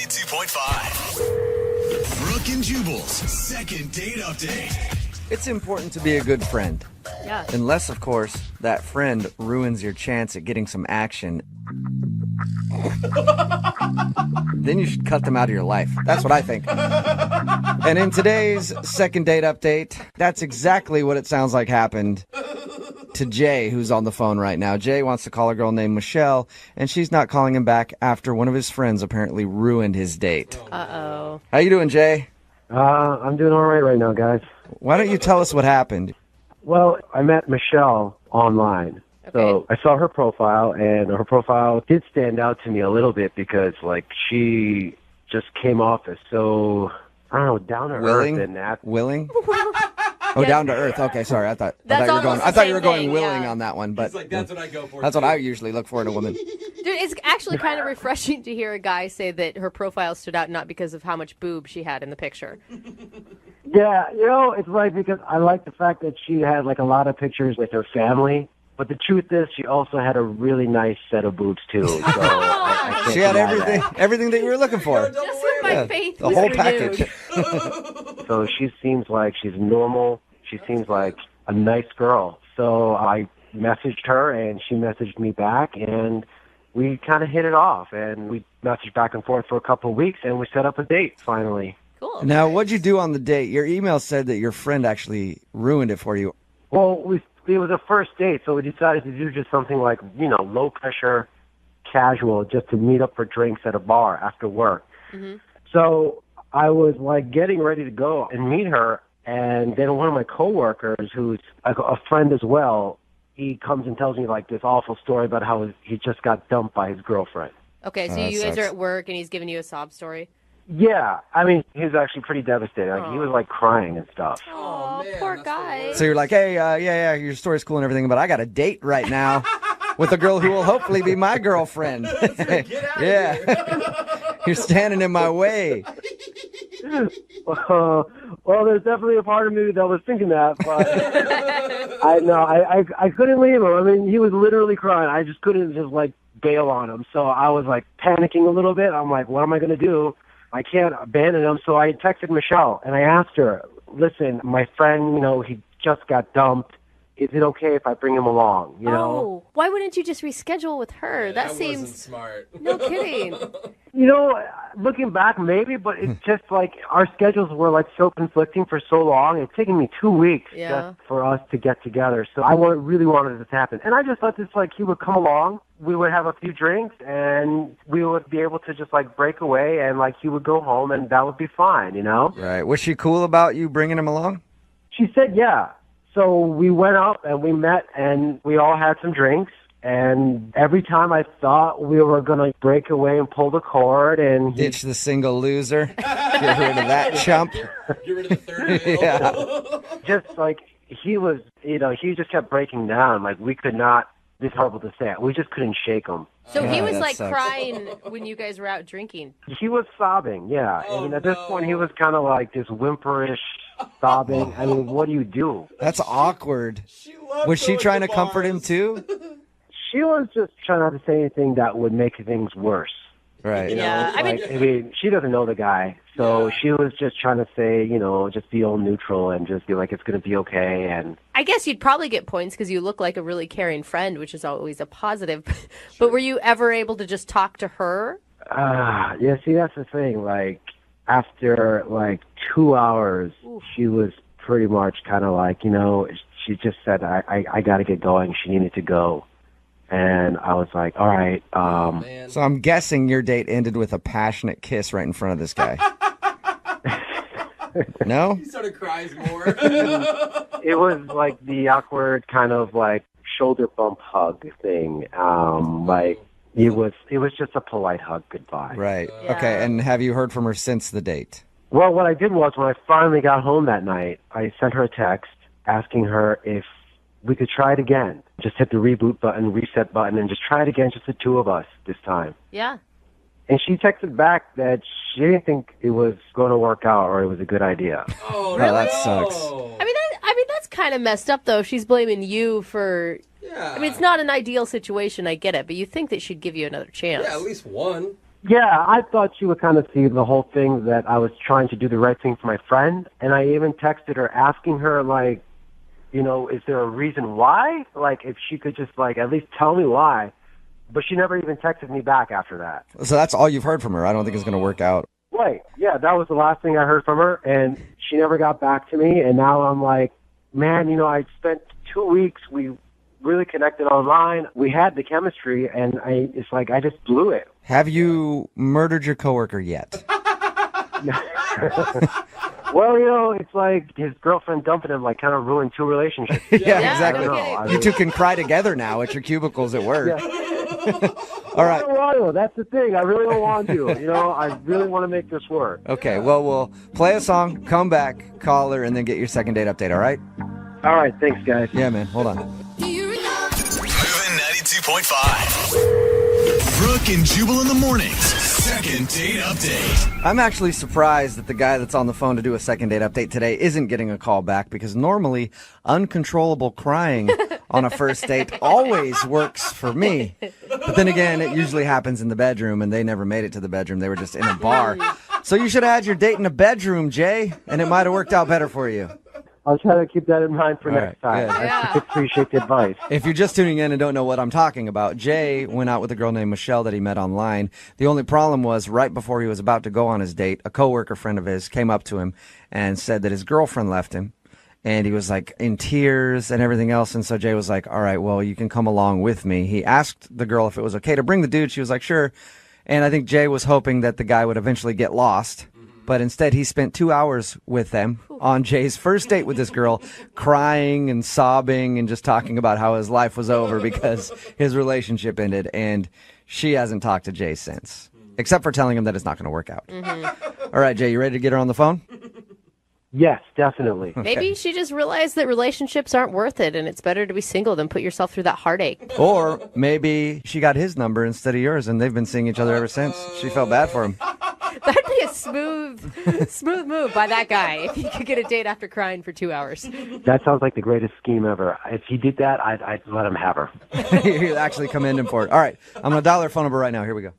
92.5. Brooke and Jubal's second date update. It's important to be a good friend. Yeah. Unless, of course, that friend ruins your chance at getting some action. Then you should cut them out of your life. That's what I think. And in today's second date update, that's exactly what it sounds like happened to Jay, who's on the phone right now. Jay wants to call a girl named Michelle, and she's not calling him back after one of his friends apparently ruined his date. Uh-oh. How you doing, Jay? I'm doing all right now, guys. Why don't you tell us what happened? Well, I met Michelle online. So I saw her profile, and her profile did stand out to me a little bit because, like, she just came off as so, I don't know, down to earth and that. Willing? Oh, down to earth. Okay, sorry. I thought you were going willing on that one, but It's like, that's what I go for. that's what I usually look for in a woman. Dude, it's actually kind of refreshing to hear a guy say that her profile stood out not because of how much boob she had in the picture. Yeah, it's like because I like the fact that she had, like, a lot of pictures with her family. But the truth is, she also had a really nice set of boobs, too. So I can't She had deny everything that you were looking for. Just when my faith The was whole renewed. package. So she seems like she's normal. She seems like a nice girl. So I messaged her, and she messaged me back, and we kind of hit it off. And we messaged back and forth for a couple of weeks, and we set up a date, finally. Cool. Now, what'd you do on the date? Your email said that your friend actually ruined it for you. Well, it was a first date, so we decided to do just something like, low pressure, casual, just to meet up for drinks at a bar after work. Mm-hmm. So I was like getting ready to go and meet her, and then one of my coworkers, who's a friend as well, he comes and tells me like this awful story about how he just got dumped by his girlfriend. Okay, so that you guys sucks. are at work and he's giving you a sob story? Yeah, I mean, he was actually pretty devastated. Like, he was like crying and stuff. Oh, man, poor that's guy. So you're like, hey, yeah, your story's cool and everything, but I got a date right now with a girl who will hopefully be my girlfriend. Get out Yeah. You're standing in my way. Well, there's definitely a part of me that was thinking that, but I couldn't leave him. I mean, he was literally crying. I just couldn't just like bail on him. So I was like panicking a little bit. I'm like, what am I going to do? I can't abandon him. So I texted Michelle and I asked her, listen, my friend, he just got dumped. Is it okay if I bring him along? Oh, why wouldn't you just reschedule with her? Yeah, that wasn't seems smart. No kidding. Looking back, maybe, but it's just like our schedules were like so conflicting for so long. It's taken me 2 weeks just for us to get together. So I really wanted this to happen. And I just thought this, like, he would come along, we would have a few drinks, and we would be able to just like break away, and like he would go home, and that would be fine, Right. Was she cool about you bringing him along? She said, yeah. So we went up and we met and we all had some drinks. And every time I thought we were going to break away and pull the cord and... Ditch the single loser. Get rid of that chump. Get rid of the third wheel. Yeah. just like he was, he just kept breaking down. Like we could not, this is horrible to say, we just couldn't shake him. So he was that like sucks. crying when you guys were out drinking. He was sobbing, yeah. Oh, and at this point he was kind of like this whimperish sobbing. I mean, what do you do? That's awkward. loved Was she going trying to to comfort him bars. too? She was just trying not to say anything that would make things worse. Right. Yeah, I mean, I mean, she doesn't know the guy, so she was just trying to say, just be all neutral and just be like, it's going to be okay. And I guess you'd probably get points because you look like a really caring friend, which is always a positive. But were you ever able to just talk to her? yeah, see, that's the thing. Like, after like 2 hours, she was pretty much kind of like, she just said, I got to get going. She needed to go. And I was like, all right. Man. So I'm guessing your date ended with a passionate kiss right in front of this guy. No? He sort of cries more. It was like the awkward kind of like shoulder bump hug thing. Like it was just a polite hug goodbye. Right. Yeah. Okay, and have you heard from her since the date? Well, what I did was when I finally got home that night, I sent her a text asking her if we could try it again. Just hit the reboot button, reset button, and just try it again, just the two of us this time. Yeah. And she texted back that she didn't think it was going to work out or it was a good idea. Oh, Oh, that no. sucks. I mean, that's kind of messed up, though. She's blaming you for... Yeah. I mean, it's not an ideal situation, I get it, but you think that she'd give you another chance. Yeah, at least one. Yeah, I thought she would kind of see the whole thing that I was trying to do the right thing for my friend, and I even texted her asking her, like, you know, is there a reason why? Like, if she could just, like, at least tell me why. But she never even texted me back after that. So that's all you've heard from her. I don't think it's going to work out. Right. Yeah, that was the last thing I heard from her, and she never got back to me, and now I'm like, man, you know, I spent 2 weeks, we really connected online, we had the chemistry, and it's like I just blew it. Have you murdered your coworker yet? Well, you know, it's like his girlfriend dumping him, like, kind of ruined 2 relationships. Yeah, exactly. I You two can cry together now at your cubicles at work. Yeah. All right. I don't want to. That's the thing. I really don't want to. You know, I really want to make this work. Okay, well, we'll play a song, come back, call her, and then get your second date update, all right? All right. Thanks, guys. Yeah, man. Hold on. Moving 92.5. Brooke and Jubal in the mornings. Second date update. I'm actually surprised that the guy that's on the phone to do a second date update today isn't getting a call back, because normally uncontrollable crying on a first date always works for me. But then again, it usually happens in the bedroom, and they never made it to the bedroom. They were just in a bar. So you should have had your date in a bedroom, Jay, and it might have worked out better for you. I'll try to keep that in mind for All next right, time. good. I appreciate the advice. If you're just tuning in and don't know what I'm talking about, Jay went out with a girl named Michelle that he met online. The only problem was right before he was about to go on his date, a coworker friend of his came up to him and said that his girlfriend left him. And he was like in tears and everything else. And so Jay was like, all right, well, you can come along with me. He asked the girl if it was okay to bring the dude. She was like, sure. And I think Jay was hoping that the guy would eventually get lost. But instead, he spent 2 hours with them on Jay's first date with this girl, crying and sobbing and just talking about how his life was over because his relationship ended. And she hasn't talked to Jay since, except for telling him that it's not going to work out. All right, Jay, you ready to get her on the phone? Yes, definitely. Maybe she just realized that relationships aren't worth it, and it's better to be single than put yourself through that heartache. Or maybe she got his number instead of yours, and they've been seeing each other ever since. She felt bad for him. That'd be a smooth move by that guy if he could get a date after crying for 2 hours. That sounds like the greatest scheme ever. If he did that, I'd let him have her. You actually commend him for it. All right, I'm going to dial her phone number right now. Here we go.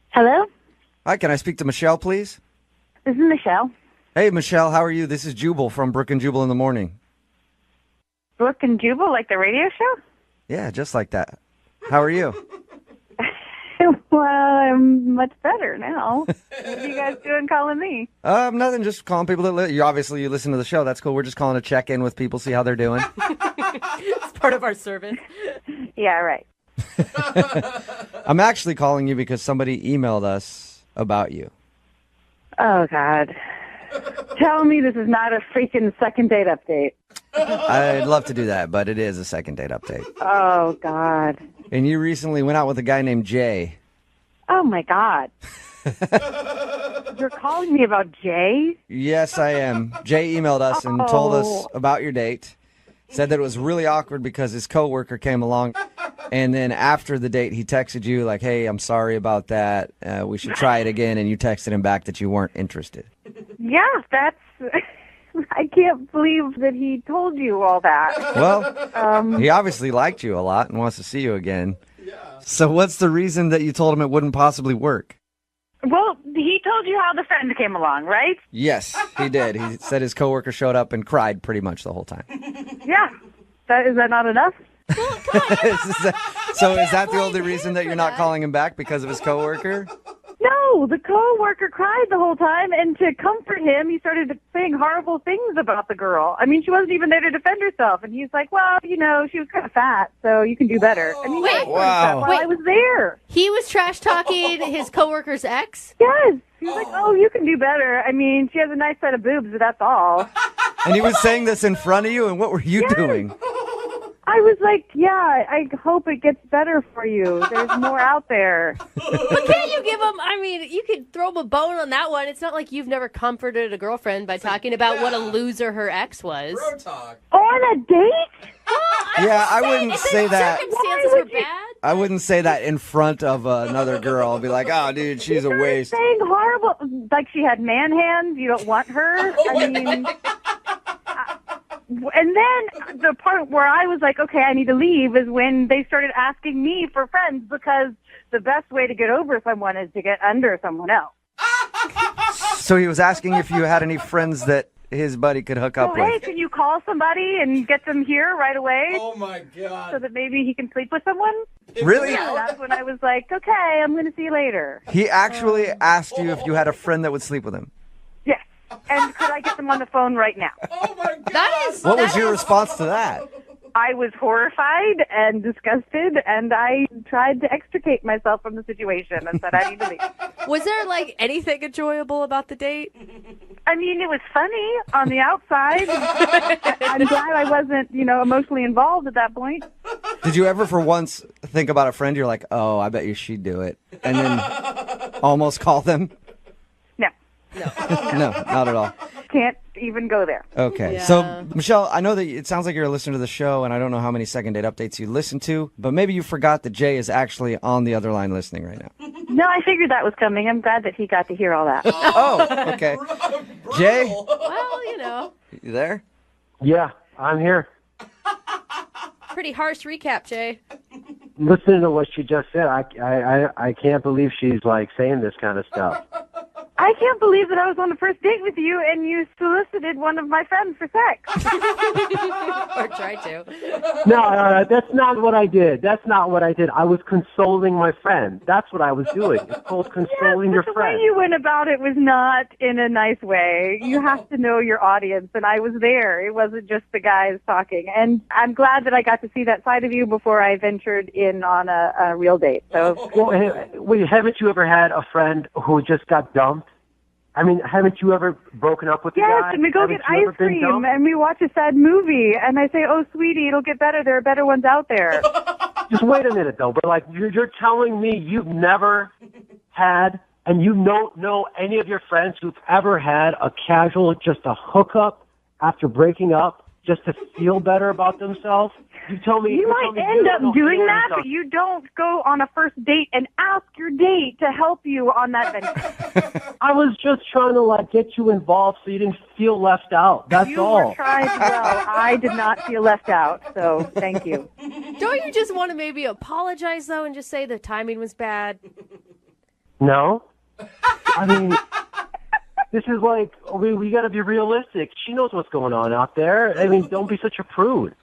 Hello? Hi, can I speak to Michelle, please? This is Michelle. Hey, Michelle, how are you? This is Jubal from Brooke and Jubal in the Morning. Brooke and Jubal, like the radio show? Yeah, just like that. How are you? Well, I'm much better now. What are you guys doing calling me? Nothing, just calling people that you listen to the show. That's cool. We're just calling to check in with people, see how they're doing. It's part of our service. Yeah, right. I'm actually calling you because somebody emailed us about you. Oh, God. Tell me this is not a freaking second date update. I'd love to do that, but it is a second date update. Oh, God. And you recently went out with a guy named Jay. Oh, my God. You're calling me about Jay? Yes, I am. Jay emailed us and told us about your date. Said that it was really awkward because his coworker came along, and then after the date, he texted you like, hey, I'm sorry about that. We should try it again, and you texted him back that you weren't interested. Yeah, that's... I can't believe that he told you all that. Well, he obviously liked you a lot and wants to see you again. Yeah. So what's the reason that you told him it wouldn't possibly work? Well, he told you how the friend came along, right? Yes, he did. He said his coworker showed up and cried pretty much the whole time. Yeah. Is that not enough? So is that the only reason that you're not calling him back, because of his coworker? No, the coworker cried the whole time, and to comfort him, he started saying horrible things about the girl. I mean, she wasn't even there to defend herself, and he's like, well, you know, she was kind of fat, so you can do better. I mean, Wait, wow. while I was there. He was trash-talking his coworker's ex? Yes. He was like, oh, you can do better. I mean, she has a nice set of boobs, but that's all. And he was saying this in front of you, and what were you doing? I was like, yeah, I hope it gets better for you. There's more out there. But can't you give him, I mean, you could throw him a bone on that one. It's not like you've never comforted a girlfriend by talking about what a loser her ex was. Bro talk. On a date? Yeah, I wouldn't say that. Circumstances were bad. I wouldn't say that in front of another girl. I'll be like, oh, dude, she's a waste. Saying horrible, like she had man hands. You don't want her. I mean, And then the part where I was like, okay, I need to leave is when they started asking me for friends because the best way to get over someone is to get under someone else. So he was asking if you had any friends that his buddy could hook up Hey, with. can you call somebody and get them here right away Oh my God. so that maybe he can sleep with someone? Really? Yeah, that's when I was like, okay, I'm going to see you later. He actually asked you if you had a friend that would sleep with him. Yes. And could I get them on the phone right now? Oh my God. That is. What was your response to that? I was horrified and disgusted, and I tried to extricate myself from the situation and said I need to leave. Was there like anything enjoyable about the date? I mean, it was funny on the outside. I'm glad I wasn't, emotionally involved at that point. Did you ever for once think about a friend you're like, oh, I bet you she'd do it, and then almost call them? No, No, not at all. can't even go there. Okay. Yeah. So, Michelle, I know that it sounds like you're a listener to the show, and I don't know how many second date updates you listen to, but maybe you forgot that Jay is actually on the other line listening right now. No, I figured that was coming. I'm glad that he got to hear all that. Oh, okay. Jay, Well, you there? Yeah, I'm here. pretty harsh recap, Jay. Listening to what she just said, I can't believe she's like saying this kind of stuff. I can't believe that I was on a first date with you and you solicited one of my friends for sex. Or tried to. No, that's not what I did. That's not what I did. I was consoling my friend. That's what I was doing. It's called consoling your The friend. way you went about it was not in a nice way. You have to know your audience, and I was there. It wasn't just the guys talking. And I'm glad that I got to see that side of you before I ventured in on a real date. So, Well, wait, haven't you ever had a friend who just got dumped? I mean, haven't you ever broken up with a yes, guy? and we go Haven't get you ever ice been cream, dumped? and we watch a sad movie, and I say, oh, sweetie, it'll get better. There are better ones out there. Just wait a minute, though. But like, you're telling me you've never had, and you don't know any of your friends who've ever had a casual, just a hookup after breaking up, just to feel better about themselves? You tell me You might tell me end don't up know doing feeling that, stuff. but you don't go on a first date and ask your date to help you on that venture. I was just trying to like get you involved so you didn't feel left out. That's You all. were trying well. I did not feel left out, so thank you. Don't you just want to maybe apologize, though, and just say the timing was bad? No. I mean, this is like, we got to be realistic. She knows what's going on out there. I mean, don't be such a prude.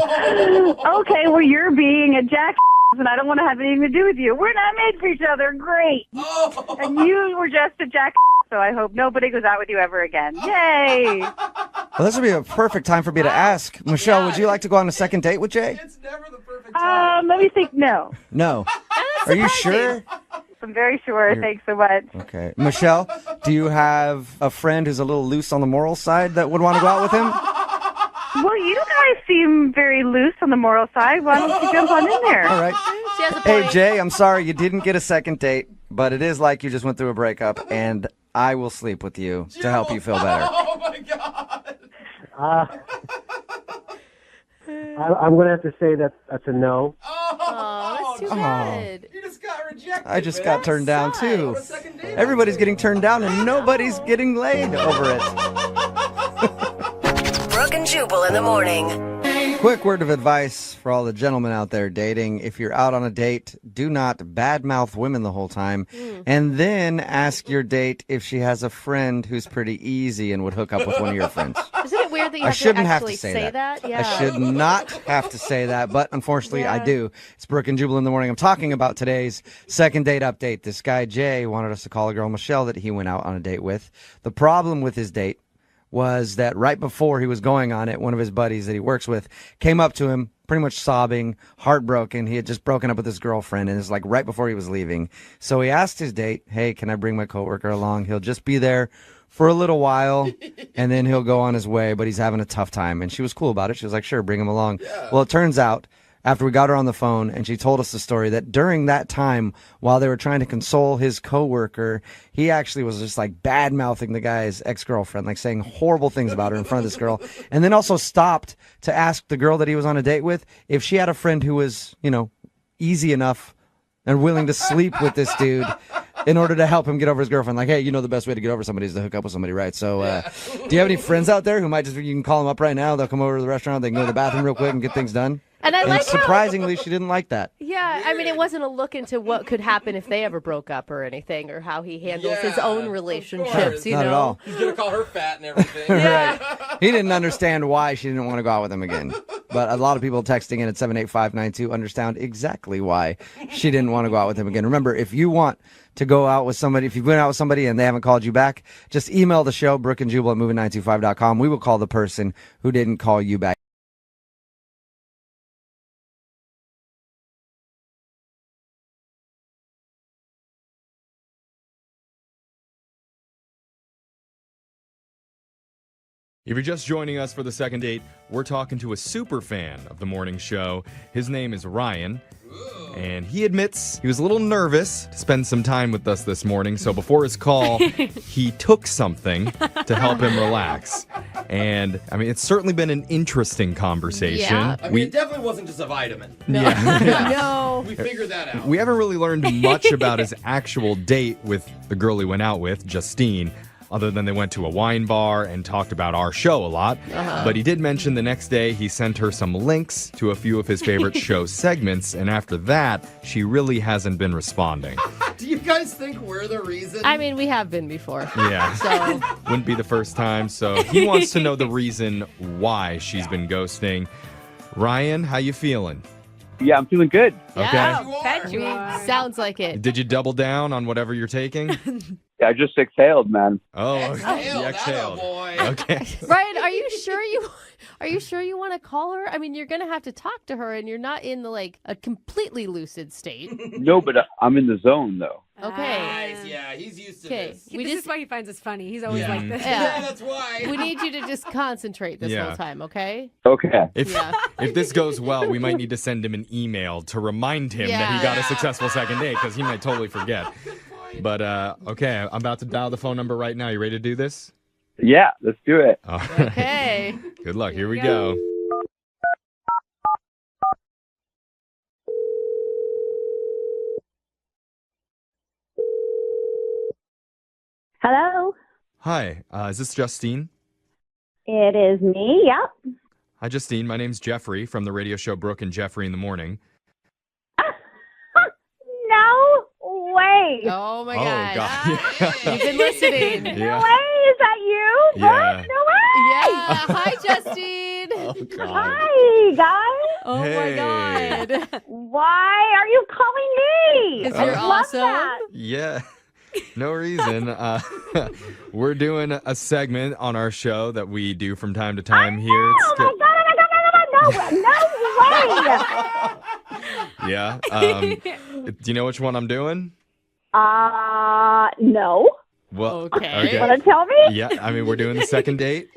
Okay, well, you're being a jackass, and I don't want to have anything to do with you. We're not made for each other. Great. And you were just a jackass, so I hope nobody goes out with you ever again. Yay. Well, this would be a perfect time for me to ask. Michelle, would you like to go on a second date with Jay? It's never the perfect time. Let me think. No. No. Are you sure? I'm very sure. Thanks so much. Okay. Michelle, do you have a friend who's a little loose on the moral side that would want to go out with him? Well, you guys seem very loose on the moral side. Why don't you jump on in there? All right. She has a Hey, point. Jay, I'm sorry you didn't get a second date, but it is like you just went through a breakup, and I will sleep with you to help you feel better. Oh my God. I'm going to have to say that that's a no. Oh, that's too bad. You just got rejected. I just man. got turned down, too. What a second date. Everybody's getting turned down, and nobody's getting laid over it. Brooke and Jubal in the morning. Quick word of advice for all the gentlemen out there dating. If you're out on a date, do not badmouth women the whole time. And then ask your date if she has a friend who's pretty easy and would hook up with one of your friends. Isn't it weird that you I have shouldn't to have actually to say that. Yeah. I should not have to say that, but unfortunately I Yeah. do. It's Brooke and Jubal in the morning. I'm talking about today's second date update. This guy, Jay, wanted us to call a girl, Michelle, that he went out on a date with. The problem with his date was that right before he was going on it, one of his buddies that he works with came up to him, pretty much sobbing, heartbroken. He had just broken up with his girlfriend, and it's like right before he was leaving. So he asked his date, hey, can I bring my coworker along? He'll just be there for a little while, and then he'll go on his way, but he's having a tough time. And she was cool about it. She was like, sure, bring him along. Well, it turns out, after we got her on the phone and she told us the story, that during that time, while they were trying to console his coworker, he actually was just like bad mouthing the guy's ex-girlfriend, like saying horrible things about her in front of this girl. And then also stopped to ask the girl that he was on a date with if she had a friend who was, easy enough and willing to sleep with this dude in order to help him get over his girlfriend. Like, hey, you know the best way to get over somebody is to hook up with somebody, right? So do you have any friends out there who might you can call them up right now. They'll come over to the restaurant. They can go to the bathroom real quick and get things done. And I like surprisingly, she didn't like that. Yeah, I mean, it wasn't a look into what could happen if they ever broke up or anything, or how he handles his own relationships, Not at all. He's going to call her fat and everything. Right. He didn't understand why she didn't want to go out with him again. But a lot of people texting in at 78592 understand exactly why she didn't want to go out with him again. Remember, if you want to go out with somebody, if you've been out with somebody and they haven't called you back, just email the show, brookandjubal@moving925.com. We will call the person who didn't call you back. If you're just joining us for the second date, we're talking to a super fan of the morning show. His name is Ryan, and he admits he was a little nervous to spend some time with us this morning. So before his call, he took something to help him relax. And, I mean, it's certainly been an interesting conversation. Yeah. I mean, it definitely wasn't just a vitamin. Yeah. No. We figured that out. We haven't really learned much about his actual date with the girl he went out with, Justine, other than they went to a wine bar and talked about our show a lot. But he did mention the next day he sent her some links to a few of his favorite show segments, and after that, she really hasn't been responding. Do you guys think we're the reason? I mean, we have been before. Yeah. So Wouldn't be the first time, so he wants to know the reason why she's been ghosting. Ryan, how you feeling? Yeah, I'm feeling good. yeah, Okay. you are. Sounds like it. Did you double down on whatever you're taking? Yeah, I just exhaled, man. Oh, Exhaled, you exhaled. boy. Okay. Ryan, are you sure you want to call her? I mean, you're gonna have to talk to her, and you're not in a completely lucid state. No, but I'm in the zone, though. Okay. Nice. Yeah, he's used to Okay. this. This is why he finds us funny. He's always like this. Yeah, that's why. We need you to just concentrate this Yeah. whole time, okay? Okay. If this goes well, we might need to send him an email to remind him that he got a successful second date, because he might totally forget. But, okay, I'm about to dial the phone number right now. You ready to do this? Yeah, let's do it. All right. Okay. Good luck. Here we go. Hello? Hi, is this Justine? It is me, yep. Hi, Justine. My name's Jeffrey from the radio show Brooke and Jeffrey in the Morning. No way. Oh my Oh, gosh. God. You've been listening. No Yeah. way. Is that you? Yeah. What? No way. Yeah. Hi, Justine. Oh, God. Hi, guys. Oh Hey. my God. Why are you calling me? Because I you're love awesome. that. Yeah. No reason. We're doing a segment on our show that we do from time to time here. Oh my God. No way. Yeah. Do you know which one I'm doing? No. Well, Okay. Want to tell me? Yeah, I mean, we're doing the second date.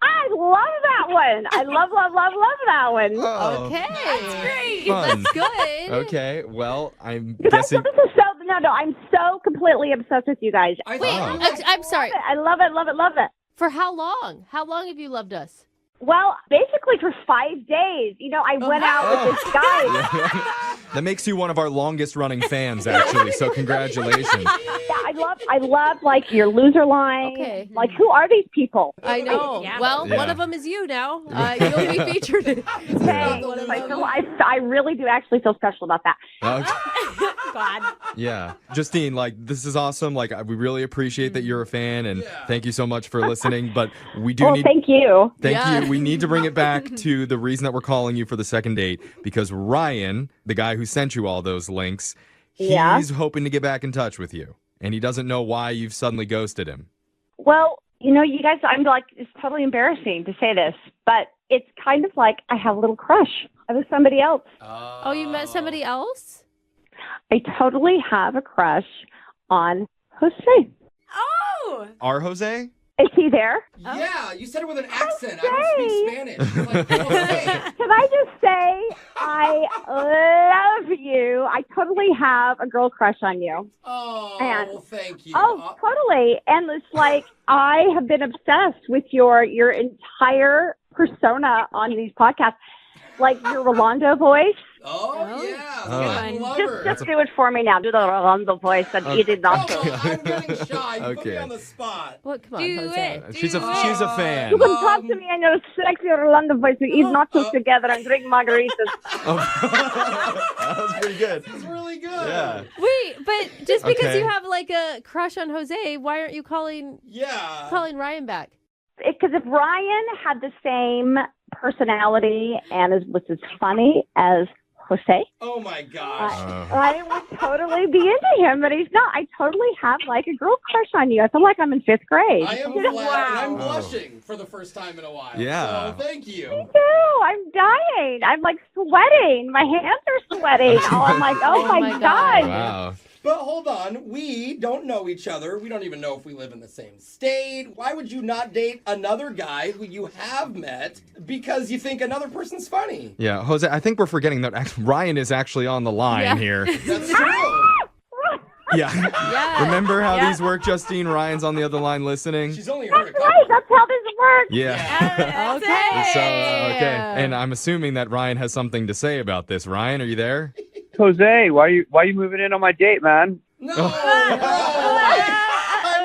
I love that one. I love that one. Oh, Okay. That's great. Fun. That's good. Okay, well, I'm This guessing. is so, no, I'm so completely obsessed with you guys. I Wait, thought- I'm sorry. I love it. For how long? How long have you loved us? Well, basically for 5 days. You know, I went out with this guy. That makes you one of our longest running fans, actually, so congratulations. Yeah, I love like your loser line. Okay. Like, who are these people? I know. Yeah. Well, Yeah. one of them is you now. You'll be featured. Thanks. I really do actually feel special about that. Okay. God. Yeah. Justine, this is awesome. We really appreciate that you're a fan, and thank you so much for listening, but we do Well, need... thank you. Thank Yeah. you. We need to bring it back to the reason that we're calling you for the second date, because Ryan, the guy who sent you all those links, Yeah. he's hoping to get back in touch with you, and he doesn't know why you've suddenly ghosted him. Well, you know, you guys, I'm like, it's totally embarrassing to say this, but it's kind of like I have a little crush. I was somebody else. Oh, you met somebody else? I totally have a crush on Jose. Oh! Our Jose? Is he there? Yeah, you said it with an accent. I don't speak Spanish. You're like, okay. Can I just say I love you? I totally have a girl crush on you. Oh, And- well, thank you. Oh, totally. And it's like I have been obsessed with your entire persona on these podcasts. like your Rolando voice. Oh, yeah. Oh. I love her. Just do it for me now. Do the Rolando voice and eat it Hold nachos. on, I'm getting shy. You put me Okay. on the spot. What? Come on, Do Jose. it. She's a fan. You can talk to me in your sexy Rolando voice. We eat nachos together and drink margaritas. That was pretty good. It's really good. Yeah. Wait, but just because Okay. you have like a crush on Jose, why aren't you calling Yeah. Ryan back? Because if Ryan had the same personality and was as funny as Jose, Oh, my gosh. I would totally be into him, but he's not. I totally have like a girl crush on you. I feel like I'm in 5th grade. I am flattered, and I'm blushing for the first time in a while. Yeah. So thank you. No, I'm dying. I'm like sweating. My hands are sweating. Oh, I'm like, oh, my God. Wow. But hold on, we don't know each other. We don't even know if we live in the same state. Why would you not date another guy who you have met because you think another person's funny? Yeah, Jose, I think we're forgetting that Ryan is actually on the line here. That's true. Yeah. Yeah. Remember how these work, Justine? Ryan's on the other line listening. She's only heard a couple. Right, that's how this works. Yeah. Okay. So, okay. And I'm assuming that Ryan has something to say about this. Ryan, are you there? Jose, why are you moving in on my date, man? No, bro. I'm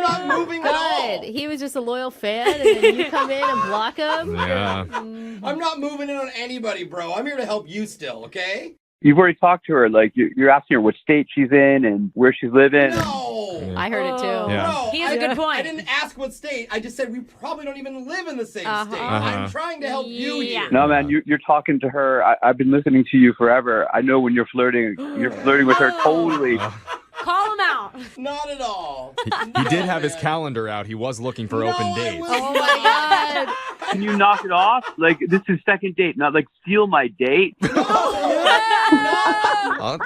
not moving at all. Good. He was just a loyal fan, and then you come in and block him. Yeah. I'm not moving in on anybody, bro. I'm here to help you still, okay? You've already talked to her. Like, you're asking her which state she's in and where she's living. No. I heard it too. Yeah. Bro, He has a good point. I didn't ask what state. I just said we probably don't even live in the same state. Uh-huh. I'm trying to help you here. No, man, you're talking to her. I've been listening to you forever. I know when you're flirting with her totally. Call him out. Not at all. He did have his calendar out. He was looking for open dates. Oh my God. Can you knock it off? Like, this is second date, not like steal my date. Oh,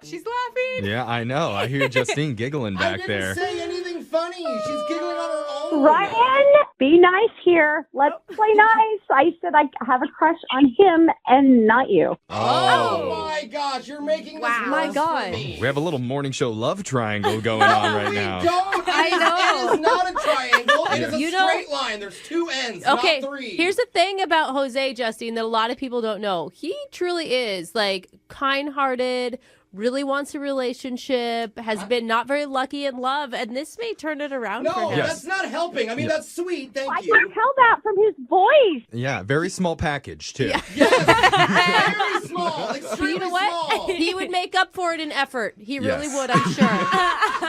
She's laughing. yeah, I know. I hear Justine giggling I back didn't there. say anything funny. She's giggling on her own. Ryan, be nice here. Let's play nice. I said I have a crush on him and not you. Oh my gosh, you're making this Wow. worse My God. for me. We have a little morning show love triangle going on right we now. don't. I know. It is not a triangle. It is a You know- straight line. There's 2 ends, Okay, not 3. here's the thing about Jose, Justine, that a lot of people don't know. He truly is like kind-hearted, really wants a relationship, has been not very lucky in love, and this may turn it around for No, him. Yes. that's not helping. I mean, that's sweet. Thank I you. can tell that from his voice. Yeah, very small package, too. Yes, very small, You extremely know what? small. He would make up for it in effort. He really Yes. would, I'm sure.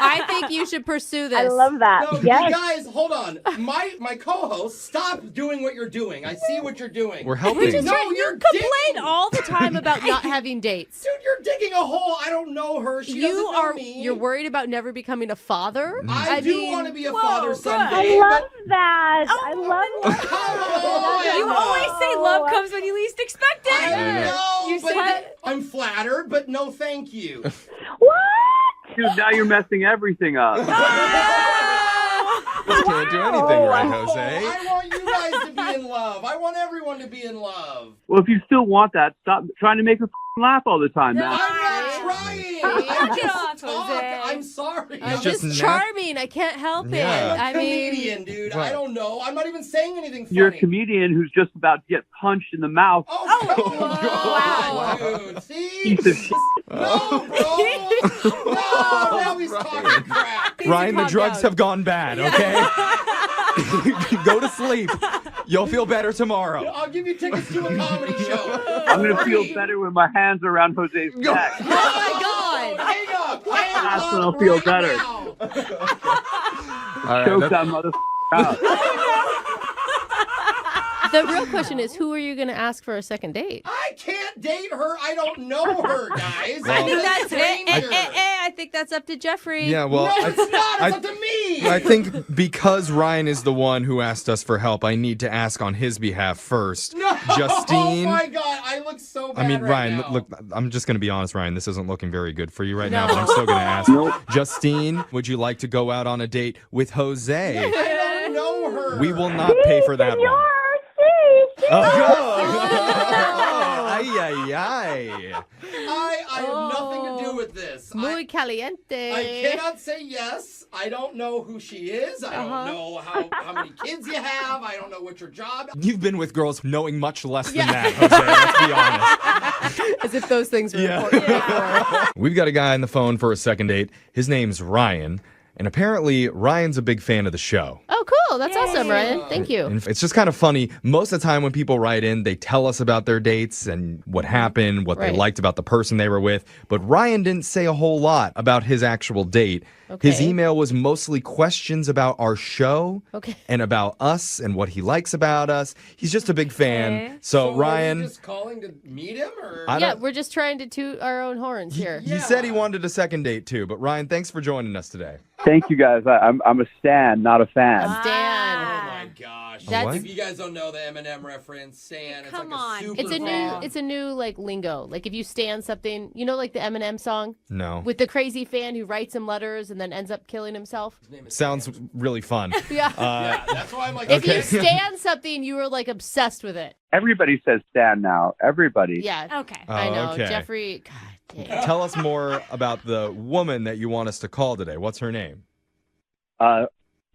I think you should pursue this. I love that. No, Yes. you guys, hold on. My co-host, stop doing what you're doing. I see what you're doing. We're helping. No, You you're complain digging. all the time about not having dates. Dude, you're digging a hole. I don't know her. She doesn't know me. You're worried about never becoming a father? I do want to be a father I someday. love that. I love that. You always say love comes when you least expect it. I know, You but said- I'm flattered, but no thank you. What? Dude, now you're messing everything up. Can't do anything right, Jose. I want you guys to be in love. I want everyone to be in love. Well, if you still want that, stop trying to make her laugh all the time, man. I'm not trying. Knock it Just off, talk. Jose. I'm sorry. I'm just just nat- charming. I can't help Yeah. it. I mean, Comedian, dude. Right. I don't know. I'm not even saying anything funny. You're a comedian who's just about to get punched in the mouth. Oh, come on, dude. See? Piece of shit. No, bro. No, now he's talking crap. Ryan, the calm drugs down. have gone bad, okay? Go to sleep. You'll feel better tomorrow. I'll give you tickets to a comedy show. I'm going to feel better when my hands are around Jose's neck. oh my God. Hang up. Hang That's up when I'll feel right better. now. All right, Choke that- that mother out. The real question is, who are you going to ask for a second date? I can't date her. I don't know her, guys. Well- I think that's stranger. I think that's up to Jeffrey. yeah, well, No, it's not. I- It's up to me. I think because Ryan is the one who asked us for help, I need to ask on his behalf first. No. Justine. Oh my God, I look so bad. I mean, right Ryan, now. look, I'm just going to be honest, Ryan. This isn't looking very good for you right now, but I'm still going to ask. Nope. Justine, would you like to go out on a date with Jose? I don't know her. We will not pay for that one. Senor, Oh, ay, ay, ay. I have nothing to do with this. Muy caliente. I cannot say yes. I don't know who she is. I don't know how many kids you have. I don't know what your job is. You've been with girls knowing much less than that, Jose. Let's be honest. As if those things were important before. We've got a guy on the phone for a second date. His name's Ryan. And apparently, Ryan's a big fan of the show. Oh, cool. That's awesome, Ryan. Thank you. And it's just kind of funny. Most of the time when people write in, they tell us about their dates and what happened, what they liked about the person they were with. But Ryan didn't say a whole lot about his actual date. Okay. His email was mostly questions about our show and about us and what he likes about us. He's just a big fan. So Ryan... Are you just calling to meet him? Or? Yeah, we're just trying to toot our own horns here. He said he wanted a second date too. But Ryan, thanks for joining us today. Thank you, guys. I'm a stan, not a fan. Stan. Oh my gosh! If you guys don't know the Eminem reference, Stan, it's Come like on. a super It's a new like lingo. Like if you stan something, you know, like the Eminem song No. with the crazy fan who writes him letters and then ends up killing himself. Sounds really fun. Yeah. Yeah, that's why I'm like. If you stan something, you were like obsessed with it. Everybody says stan now. Everybody. Yeah. Okay. Oh, I know. okay. Jeffrey. God dang. Tell us more about the woman that you want us to call today. What's her name?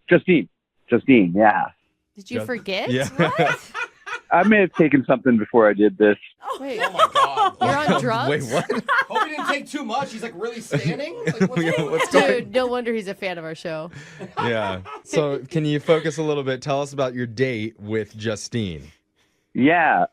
Justine. Justine, yeah. Did you forget? Yeah. I may have taken something before I did this. Wait, Oh my god! you're on drugs? Wait, what? Hope he didn't take too much. He's like really standing. Like, What's going Dude, no wonder he's a fan of our show. Yeah. So can you focus a little bit? Tell us about your date with Justine. Yeah,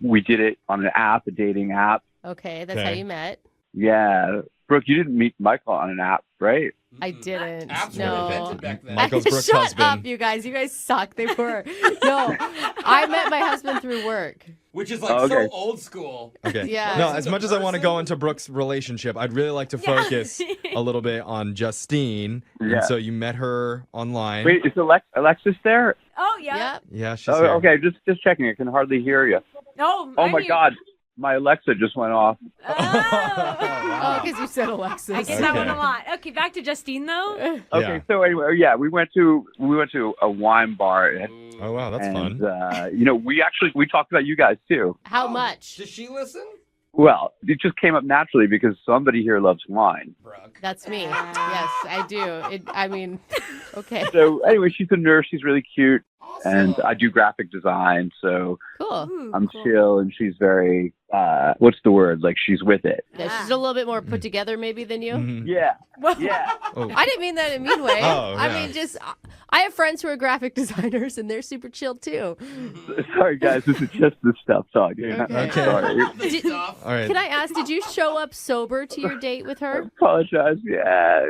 we did it on an app, a dating app. Okay, that's how you met. Yeah. Brooke, you didn't meet Michael on an app, right? I didn't. Apps were No. invented back then. Michael's Brooke's Shut husband. up, you guys. You guys suck. They were. No, I met my husband through work. Which is like Okay. so old school. Okay. Yeah. No, as much as I want to go into Brooke's relationship, I'd really like to focus a little bit on Justine. Yeah. And so you met her online. Wait, is Alexis there? Oh, yeah. Yep. Yeah, she's Oh, here. okay, just checking. I can hardly hear you. Oh, Oh my God, my Alexa just went off. Oh, because you said Alexis. I get that one a lot. Okay, back to Justine though. Okay, Yeah. so anyway, yeah, we went to a wine bar, and Oh, wow, that's fun. we talked about you guys too. How much? Does she listen? Well, it just came up naturally because somebody here loves wine. Brooke. That's me. Yes, I do. I mean, okay. So anyway, she's a nurse. She's really cute, and I do graphic design. So Cool. I'm chill, and she's very what's the word? Like she's with it. Yeah, she's a little bit more put together maybe than you. Mhm. Yeah, yeah. Oh. I didn't mean that in a mean way. Oh, I yeah. mean, just I have friends who are graphic designers and they're super chill too. Sorry, guys. This is just the stuff talking. Okay. Okay. Sorry. The stuff. All right. Can I ask, did you show up sober to your date with her? Apologize. Yeah.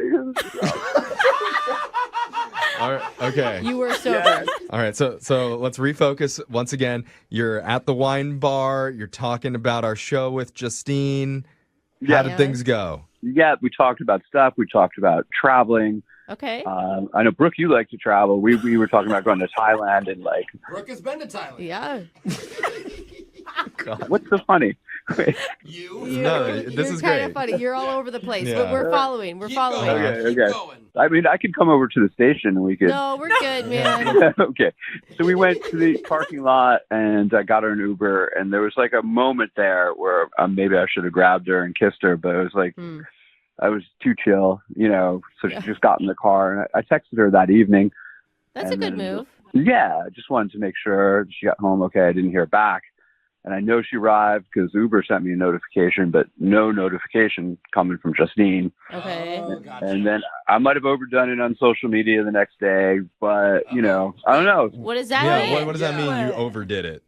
All right. Okay. You were sober. All right, so let's refocus once again. You're at the wine bar. You're talking about our show with Justine. How Yeah. did things go? Yeah, we talked about stuff. We talked about traveling. Okay. I know, Brooke, you like to travel. We were talking about going to Thailand and like, Brooke has been to Thailand. Yeah. what's so funny? You? No, this You're is kind great. of funny. You're all over the place, Yeah. but we're following. We're Keep following. going. Okay, Keep okay. going. I mean, I could come over to the station and we could. No, we're good, man. Okay. So we went to the parking lot and I got her an Uber, and there was like a moment there where maybe I should have grabbed her and kissed her, but it was like I was too chill, so she just got in the car, and I texted her that evening. That's a And good then- move. Yeah, I just wanted to make sure she got home okay. I didn't hear back. And I know she arrived because Uber sent me a notification, but no notification coming from Justine. Okay. Oh, gotcha. And then I might have overdone it on social media the next day, but, I don't know. What does that Yeah, mean? what does that mean? You overdid it.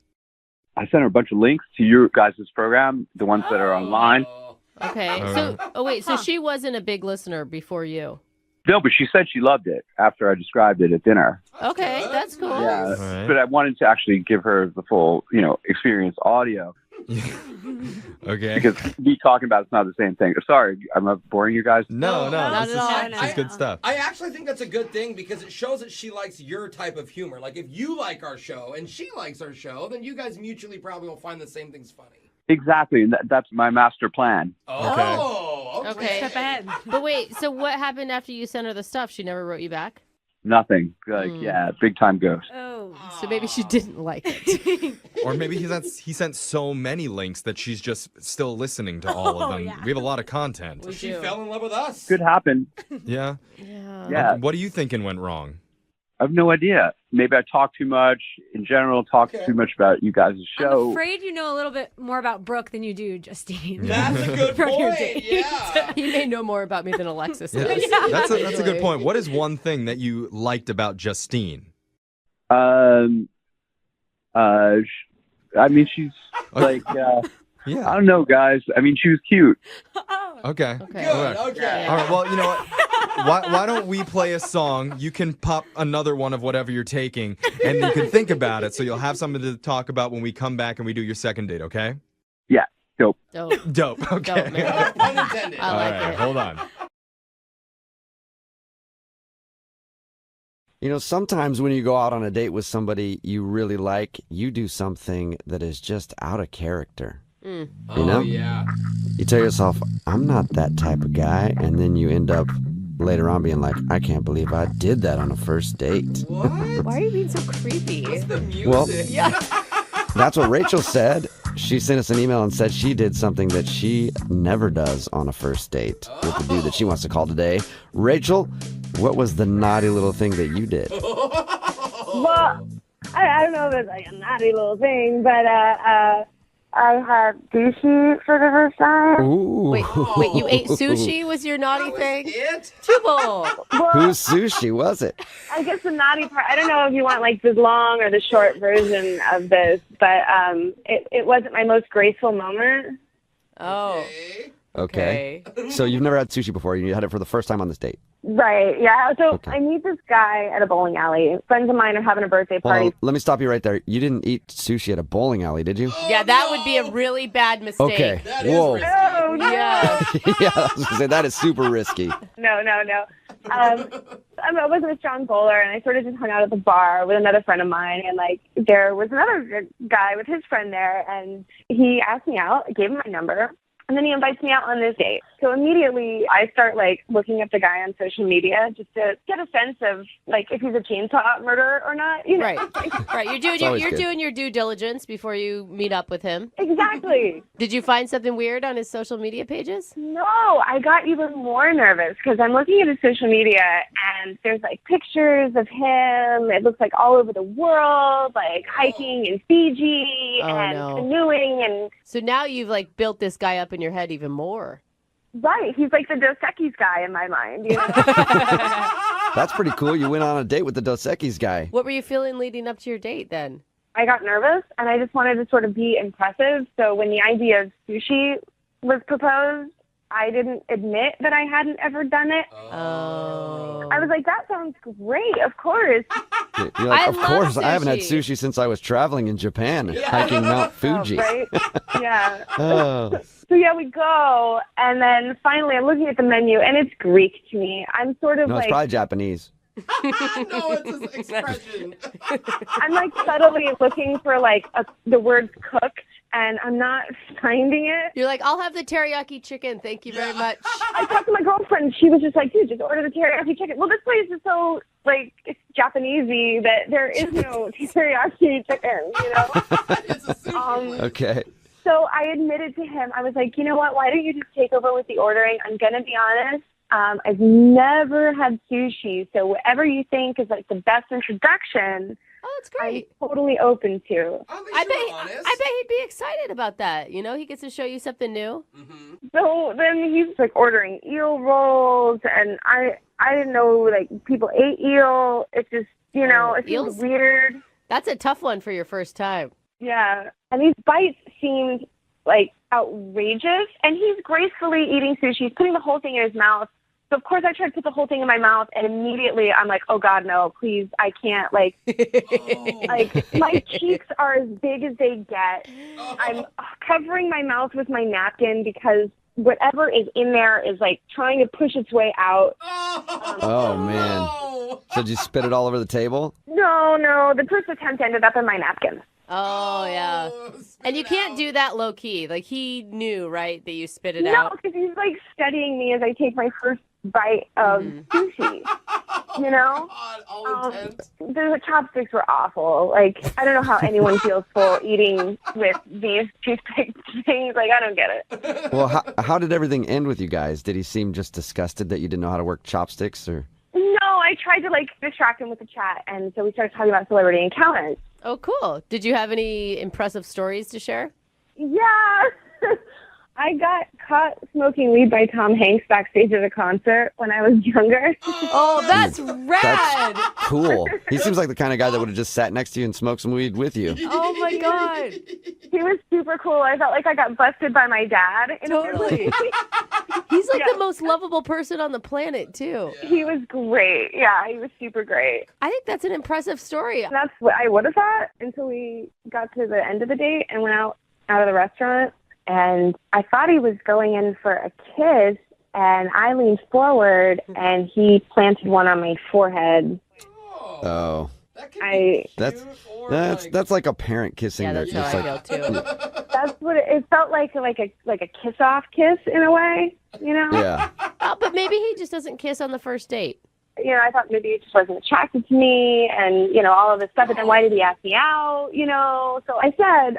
I sent her a bunch of links to your guys' program, the ones that are online. Oh. Okay. So she wasn't a big listener before you. No, but she said she loved it after I described it at dinner. Okay, good. that's cool. Yeah, right. but I wanted to actually give her the full, experience audio. Okay. Because me talking about it's not the same thing. Sorry, I'm not boring you guys. No, Not this at all. is good stuff. I actually think that's a good thing because it shows that she likes your type of humor. Like if you like our show and she likes our show, then you guys mutually probably will find the same things funny. Exactly, and that's my master plan. Oh, Okay. Step ahead. But wait, so what happened after you sent her the stuff? She never wrote you back? Nothing. Like, yeah, big time ghost. Oh. So maybe she didn't like it. Or maybe he sent so many links that she's just still listening to all of them. yeah. We have a lot of content. We She do. fell in love with us. Could happen. Yeah. Yeah. Yeah. What are you thinking went wrong? I have no idea. Maybe I talk too much. In general, talk too much about you guys' show. I'm afraid you know a little bit more about Brooke than you do, Justine. That's a good From your point. date. Yeah. You may know more about me than Alexis. Yeah, does. that's a good point. What is one thing that you liked about Justine? I mean, she's like, Yeah. I don't know, guys. I mean, she was cute. Okay. Okay. All right. Okay. All right. Well, you know what? Why don't we play a song? You can pop another one of whatever you're taking, and you can think about it, so you'll have something to talk about when we come back and we do your second date. Okay? Yeah, dope. Dope. Dope. Okay. Dope, man. Pun intended. I All like right. it. Hold on. You know, sometimes when you go out on a date with somebody you really like, you do something that is just out of character. You know? Oh, yeah. You tell yourself, I'm not that type of guy, and then you end up later on being like, I can't believe I did that on a first date. What? Why are you being so creepy? What's the music? Well, Yeah. That's what Rachel said. She sent us an email and said she did something that she never does on a first date with the dude that she wants to call today. Rachel, what was the naughty little thing that you did? Well, I don't know if it's like a naughty little thing, but I had sushi for the first time. Ooh. Wait, you ate sushi was your naughty thing? It? Jubal. Well, Whose sushi was it? I guess the naughty part, I don't know if you want like the long or the short version of this, but it wasn't my most graceful moment. Oh. Okay. So you've never had sushi before. You had it for the first time on this date. Right, yeah. So Okay. I meet this guy at a bowling alley. Friends of mine are having a birthday Hold party. on. Let me stop you right there. You didn't eat sushi at a bowling alley, did you? Yeah, that would be a really bad mistake. Okay. That is Whoa. risky. Oh, no. Yeah. Yeah, I was going to say, that is super risky. No. I wasn't a strong bowler, and I sort of just hung out at the bar with another friend of mine, and like there was another guy with his friend there, and he asked me out. I gave him my number, and then he invites me out on this date. So immediately I start like looking up the guy on social media just to get a sense of like if he's a chainsaw murderer or not. You know? Right. You're doing always good. doing your due diligence before you meet up with him. Exactly. Did you find something weird on his social media pages? No, I got even more nervous because I'm looking at his social media and there's like pictures of him. It looks like all over the world, like hiking in Fiji and canoeing and. So now you've like built this guy up in your head even more. Right, he's like the Dos Equis guy in my mind. You know? That's pretty cool. You went on a date with the Dos Equis guy. What were you feeling leading up to your date then? I got nervous and I just wanted to sort of be impressive. So when the idea of sushi was proposed, I didn't admit that I hadn't ever done it. Oh. I was like, that sounds great, of course. You're like, I of love course, I haven't had sushi. sushi since I was traveling in Japan, hiking Mount Fuji. Right? Yeah. Oh. So yeah, we go, and then finally I'm looking at the menu, and it's Greek to me. I'm sort of No, it's like, probably Japanese. No, it's his expression. I'm like subtly looking for like the word cooked, and I'm not finding it. You're like, I'll have the teriyaki chicken. Thank you very much. I talked to my girlfriend. She was just like, dude, just order the teriyaki chicken. Well, this place is so, like, it's Japanesey that there is no teriyaki chicken, you know? It's a sushi. Okay. So I admitted to him, I was like, you know what, why don't you just take over with the ordering? I'm going to be honest. I've never had sushi, so whatever you think is, like, the best introduction, Oh, that's great. I'm totally open to. I bet he'd be excited about that. You know, he gets to show you something new. Mm-hmm. So then he's like ordering eel rolls, and I didn't know like people ate eel. It just it Eels? seemed weird. That's a tough one for your first time. Yeah, and these bites seemed like outrageous, and he's gracefully eating sushi. He's putting the whole thing in his mouth. So, of course, I tried to put the whole thing in my mouth, and immediately I'm like, oh, God, no, please, I can't. Like, my cheeks are as big as they get. I'm covering my mouth with my napkin because whatever is in there is, like, trying to push its way out. Oh, man. So did you spit it all over the table? No, the first attempt ended up in my napkin. Oh, yeah. And you can't do that low key. Like, he knew, right, that you spit it No, out? because he's, like, studying me as I take my first bite of sushi. You know? The chopsticks were awful. Like, I don't know how anyone feels full eating with these toothpick things. Like, I don't get it. Well, how did everything end with you guys? Did he seem just disgusted that you didn't know how to work chopsticks? Or? No, I tried to like distract him with the chat, and so we started talking about celebrity encounters. Oh, cool. Did you have any impressive stories to share? Yeah. I got caught smoking weed by Tom Hanks backstage at a concert when I was younger. Oh, that's rad. That's cool. He seems like the kind of guy that would have just sat next to you and smoked some weed with you. Oh, my God. He was super cool. I felt like I got busted by my dad. Totally. He's like the most lovable person on the planet, too. Yeah. He was great. Yeah, he was super great. I think that's an impressive story. That's what I would have thought until we got to the end of the date and went out of the restaurant. And I thought he was going in for a kiss, and I leaned forward, and he planted one on my forehead. Oh. That's that's like a parent kissing. Yeah, that's how I feel too. That's what it felt like a kiss off kiss in a way, you know? Yeah. Oh, but maybe he just doesn't kiss on the first date. You know, I thought maybe he just wasn't attracted to me, and you know all of this stuff. But then why did he ask me out? You know, so I said,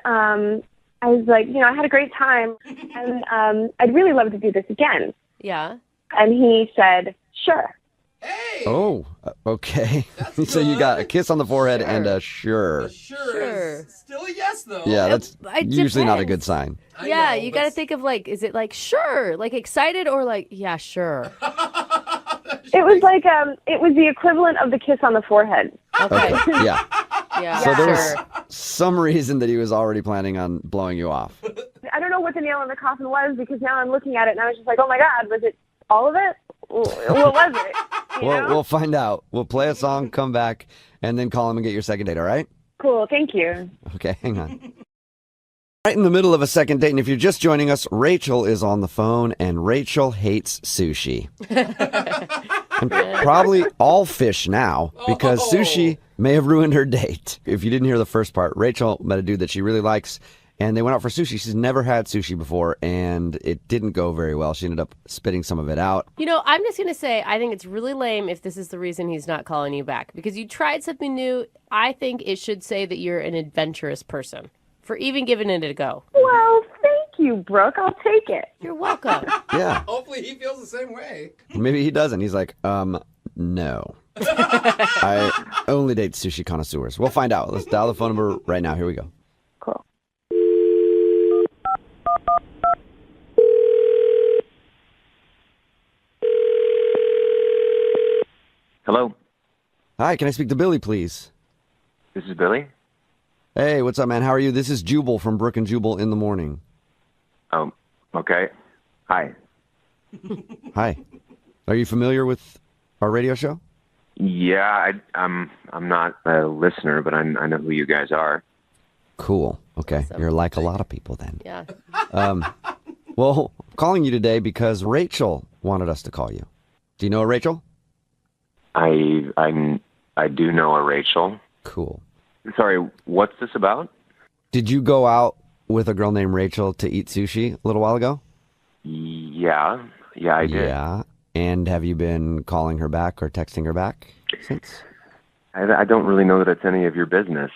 I was like, you know, I had a great time, and I'd really love to do this again. Yeah. And he said, sure. Hey! Oh, okay. So you got a kiss on the forehead and a sure. Sure. Is still a yes, though. Yeah, that's It usually not a depends. good sign. Yeah, you got to think of like, is it like sure, like excited, or like yeah, sure? It was like it was the equivalent of the kiss on the forehead. Okay. Yeah. Yeah. So there sure. was some reason that he was already planning on blowing you off. I don't know what the nail in the coffin was, because now I'm looking at it and I was just like, oh my God, was it all of it? What was it? You know? We'll find out. We'll play a song, come back, and then call him and get your second date, all right? Cool, thank you. Okay, hang on. Right in the middle of a second date, and if you're just joining us, Rachel is on the phone, and Rachel hates sushi. And probably all fish now, because sushi may have ruined her date. If you didn't hear the first part, Rachel met a dude that she really likes, and they went out for sushi. She's never had sushi before, and it didn't go very well. She ended up spitting some of it out. You know, I'm just going to say, I think it's really lame if this is the reason he's not calling you back, because you tried something new. I think it should say that you're an adventurous person for even giving it a go. Well, thank you, Brooke. I'll take it. You're welcome. Yeah. Hopefully he feels the same way. Maybe he doesn't. He's like, no. I only date sushi connoisseurs. We'll find out. Let's dial the phone number right now. Here we go. Cool. Hello, Hi, can I speak to Billy, please? this is Billy. Hey, what's up, man? How are you? This is Jubal from Brook and Jubal in the Morning. Oh, okay. Hi. Hi. Are you familiar with our radio show? Yeah, I'm not a listener, but I know who you guys are. Cool. Okay. You're like a lot of people then. Yeah. Well, I'm calling you today because Rachel wanted us to call you. Do you know a Rachel? I do know a Rachel. Cool. Sorry, what's this about? Did you go out with a girl named Rachel to eat sushi a little while ago? Yeah, I did. Yeah. And have you been calling her back or texting her back since? I don't really know that it's any of your business.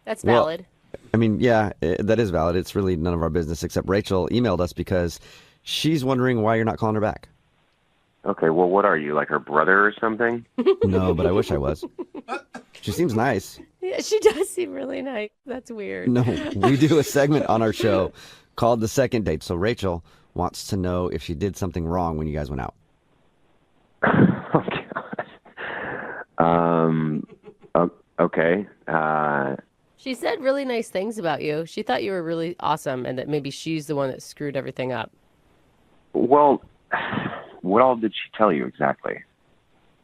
That's valid. I mean, yeah, that is valid. It's really none of our business, except Rachel emailed us because she's wondering why you're not calling her back. Okay, well, what are you, like her brother or something? No, but I wish I was. She seems nice. Yeah, she does seem really nice. That's weird. No, we do a segment on our show called The Second Date. So Rachel wants to know if she did something wrong when you guys went out. Oh, God. Okay. She said really nice things about you. She thought you were really awesome and that maybe she's the one that screwed everything up. Well, what all did she tell you exactly?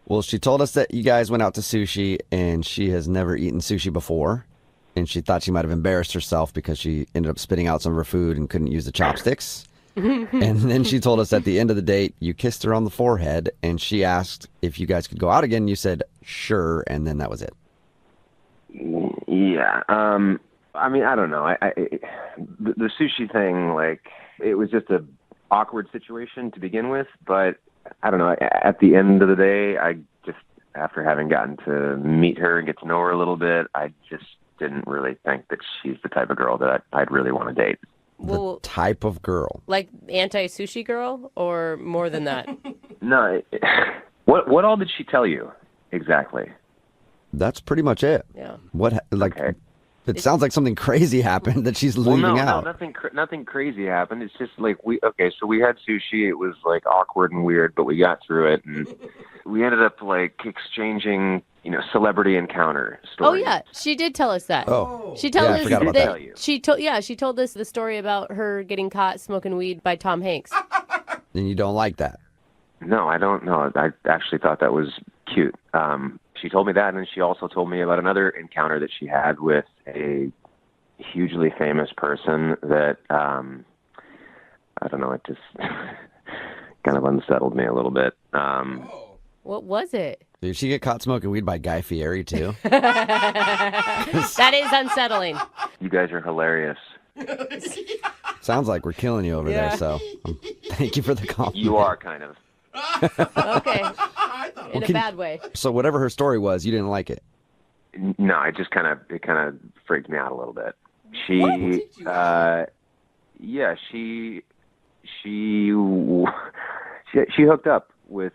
Well, she told us that you guys went out to sushi and she has never eaten sushi before. And she thought she might have embarrassed herself because she ended up spitting out some of her food and couldn't use the chopsticks. And then she told us at the end of the date, you kissed her on the forehead and she asked if you guys could go out again. You said, sure. And then that was it. Yeah. I mean, I don't know. The sushi thing, like, it was just a awkward situation to begin with, but I don't know. At the end of the day, I just, after having gotten to meet her and get to know her a little bit, I just didn't really think that she's the type of girl that I'd really want to date. Well, Type of girl. like anti-sushi girl or more than that? No, What all did she tell you exactly? That's pretty much it. Yeah. Okay. It sounds like something crazy happened that she's leaving out. No, nothing crazy happened. It's just like so we had sushi. It was like awkward and weird, but we got through it, and we ended up like exchanging, celebrity encounter stories. Oh yeah, she did tell us that. Oh, she told us I forgot about that. She told us the story about her getting caught smoking weed by Tom Hanks. And you don't like that? No, I don't know. I actually thought that was cute. She told me that, and then she also told me about another encounter that she had with a hugely famous person that, I don't know, it just kind of unsettled me a little bit. What was it? Did she get caught smoking weed by Guy Fieri, too? That is unsettling. You guys are hilarious. Sounds like we're killing you over there, so thank you for the compliment. You are kind of. Okay. In a bad way. So whatever her story was, you didn't like it? No, it kind of freaked me out a little bit. She hooked up with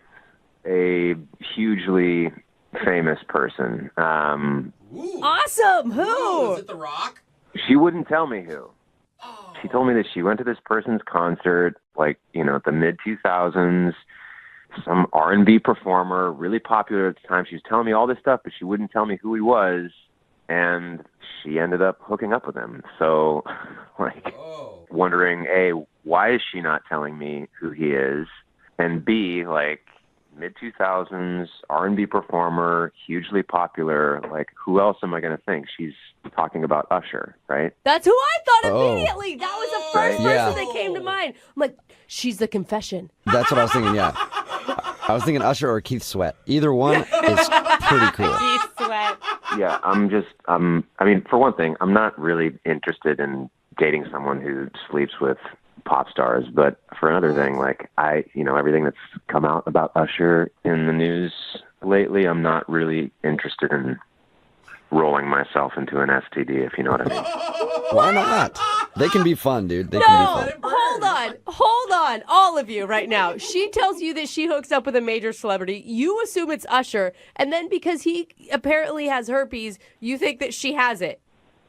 a hugely famous person. Awesome. Who? Was it The Rock? She wouldn't tell me who. She told me that she went to this person's concert, like, the mid-2000s, some R&B performer, really popular at the time. She was telling me all this stuff, but she wouldn't tell me who he was, and she ended up hooking up with him. So, wondering, A, why is she not telling me who he is? And B, mid-2000s, R&B performer, hugely popular, who else am I going to think? She's talking about Usher, right? That's who I thought immediately. That was the first person that came to mind. I'm like, she's the confession. That's what I was thinking, yeah. I was thinking Usher or Keith Sweat. Either one is pretty cool. Keith Sweat. Yeah, for one thing, I'm not really interested in dating someone who sleeps with pop stars, but for another thing, everything that's come out about Usher in the news lately, I'm not really interested in rolling myself into an STD, if you know what I mean. Why not? They can be fun, dude. They can be fun. Hold on, all of you right now. She tells you that she hooks up with a major celebrity. You assume it's Usher, and then because he apparently has herpes, you think that she has it.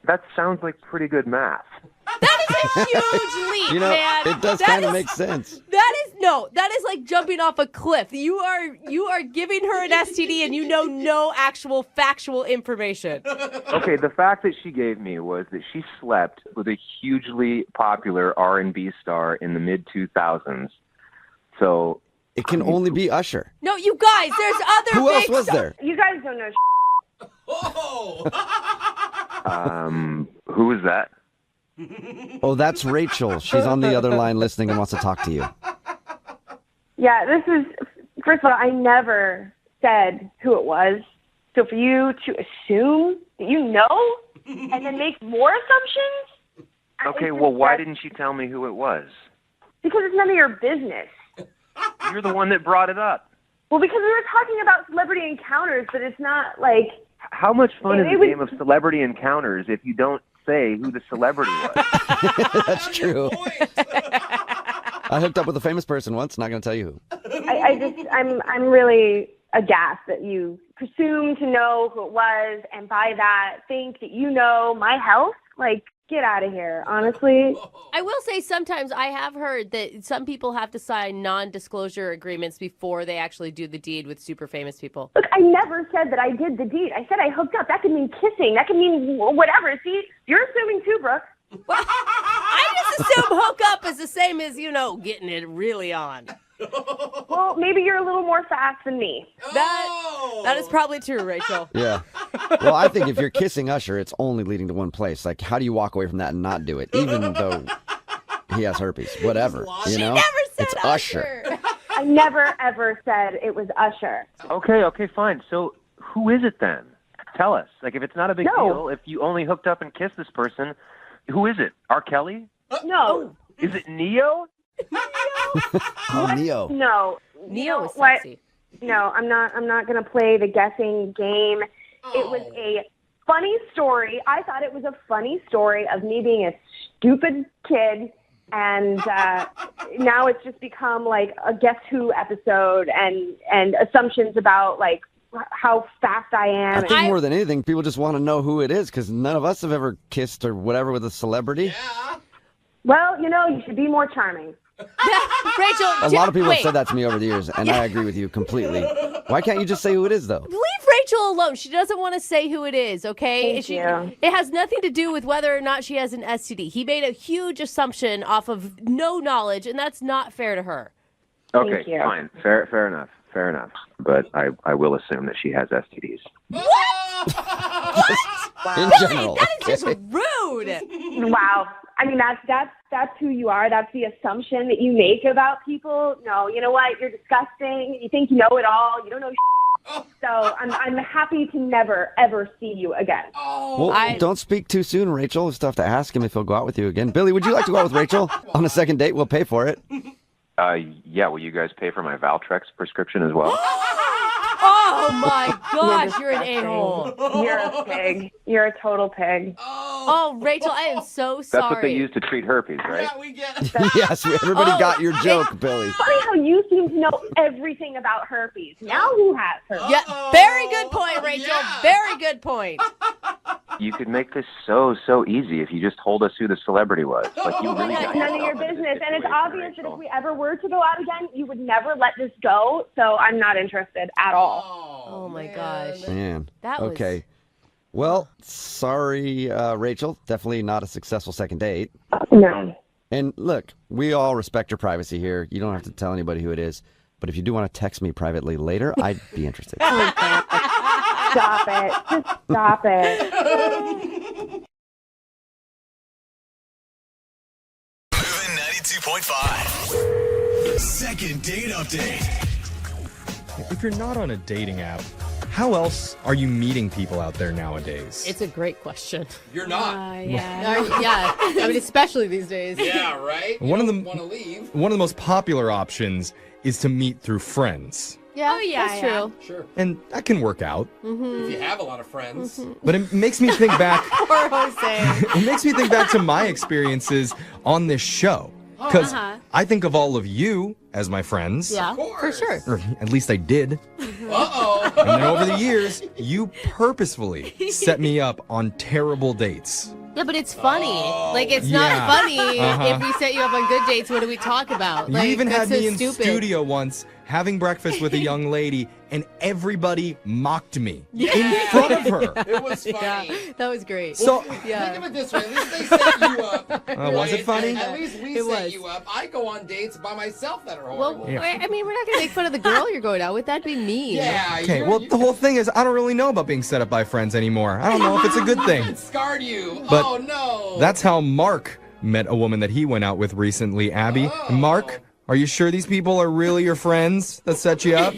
That sounds like pretty good math. That is a huge leap, man. It does kind of make sense. That is like jumping off a cliff. You are giving her an STD and you know no actual factual information. Okay, the fact that she gave me was that she slept with a hugely popular R&B star in the mid-2000s. So it can only be Usher. No, you guys, there's other Who else was there? You guys don't know who was that? Oh, that's Rachel. She's on the other line listening and wants to talk to you. Yeah, first of all, I never said who it was. So for you to assume that you know and then make more assumptions? Okay, well, why didn't she tell me who it was? Because it's none of your business. You're the one that brought it up. Well, because we were talking about celebrity encounters, but it's not like... How much fun is the game of celebrity encounters if you don't say who the celebrity was? That's true. I hooked up with a famous person once, not going to tell you who. I'm really aghast that you presume to know who it was, and by that think that you know my health. Get out of here, honestly. I will say sometimes I have heard that some people have to sign non-disclosure agreements before they actually do the deed with super famous people. Look, I never said that I did the deed. I said I hooked up. That could mean kissing. That could mean whatever. See, you're assuming too, Brooke. Well, I just assume hook up is the same as, getting it really on. Well, maybe you're a little more fast than me. That is probably true, Rachel. Yeah. Well, I think if you're kissing Usher, it's only leading to one place. How do you walk away from that and not do it, even though he has herpes? Whatever. She never said it's Usher. I never, ever said it was Usher. Okay, fine. So who is it then? Tell us. If it's not a big deal, if you only hooked up and kissed this person, who is it? R. Kelly? No. Is it Neo? Oh, Neo. No. Neo is sexy. No, I'm not going to play the guessing game. Oh. It was a funny story. I thought it was a funny story of me being a stupid kid, and now it's just become like a Guess Who episode and assumptions about like how fast I am. I think more than anything, people just want to know who it is because none of us have ever kissed or whatever with a celebrity. Yeah. Well, you should be more charming. Rachel, A lot of people have said that to me over the years, and I agree with you completely. Why can't you just say who it is, though? Leave Rachel alone. She doesn't want to say who it is, okay? Thank you. It has nothing to do with whether or not she has an STD. He made a huge assumption off of no knowledge, and that's not fair to her. Okay, fine. Fair enough. Fair enough. But I will assume that she has STDs. What? In general. That is just rude. Wow. I mean, that's who you are. That's the assumption that you make about people. No, you know what? You're disgusting. You think you know it all. You don't know shit. So I'm happy to never, ever see you again. Well, don't speak too soon, Rachel. We'll still have to ask him if he'll go out with you again. Billy, would you like to go out with Rachel on a second date? We'll pay for it. Yeah, will you guys pay for my Valtrex prescription as well? Oh my gosh, you're an a-hole. You're a pig. You're a total pig. Oh, Rachel, I am so sorry. That's what they use to treat herpes, right? Yeah, we get. Yes, everybody got your joke, Billy. Funny how you seem to know everything about herpes. Now who has herpes? Yeah, very good point, Rachel. Yeah. Very good point. You could make this so easy if you just told us who the celebrity was. Like you really got None of your business. And it's obvious that if we ever were to go out again, you would never let this go. So I'm not interested at all. Oh my gosh. Man. That was... Okay. Well, sorry, Rachel. Definitely not a successful second date. No. And look, we all respect your privacy here. You don't have to tell anybody who it is. But if you do want to text me privately later, I'd be interested. Stop it. Just stop it. Moving 92.5. Second date update. If you're not on a dating app, how else are you meeting people out there nowadays? It's a great question. You're not. Yeah. I mean, especially these days. Yeah, right? One of the want to leave. One of the most popular options is to meet through friends. Yeah, that's true. Sure. And that can work out. If you have a lot of friends. But it makes me think back. Poor Jose. It makes me think back to my experiences on this show. Because I think of all of you as my friends. Yeah, for sure. Or at least I did. Uh-oh. And then over the years, you purposefully set me up on terrible dates. Yeah, but it's funny. Like, it's not funny if we set you up on good dates. What do we talk about? You Like, even had that's me so in stupid. studio once having breakfast with a young lady, and everybody mocked me in front of her. It was funny. Yeah, that was great. So, yeah. Think of it this way. At least they set you up. was it funny? At least we It set was. you up. I go on dates by myself that are Well, horrible. I mean, we're not going to make fun of the girl you're going out with. That'd be mean. Yeah. Okay, well, the whole thing is I don't really know about being set up by friends anymore. I don't know if it's a good thing. It scarred you. But oh, no. That's how Mark met a woman that he went out with recently, Abby. Oh. Mark, are you sure these people are really your friends that set you up?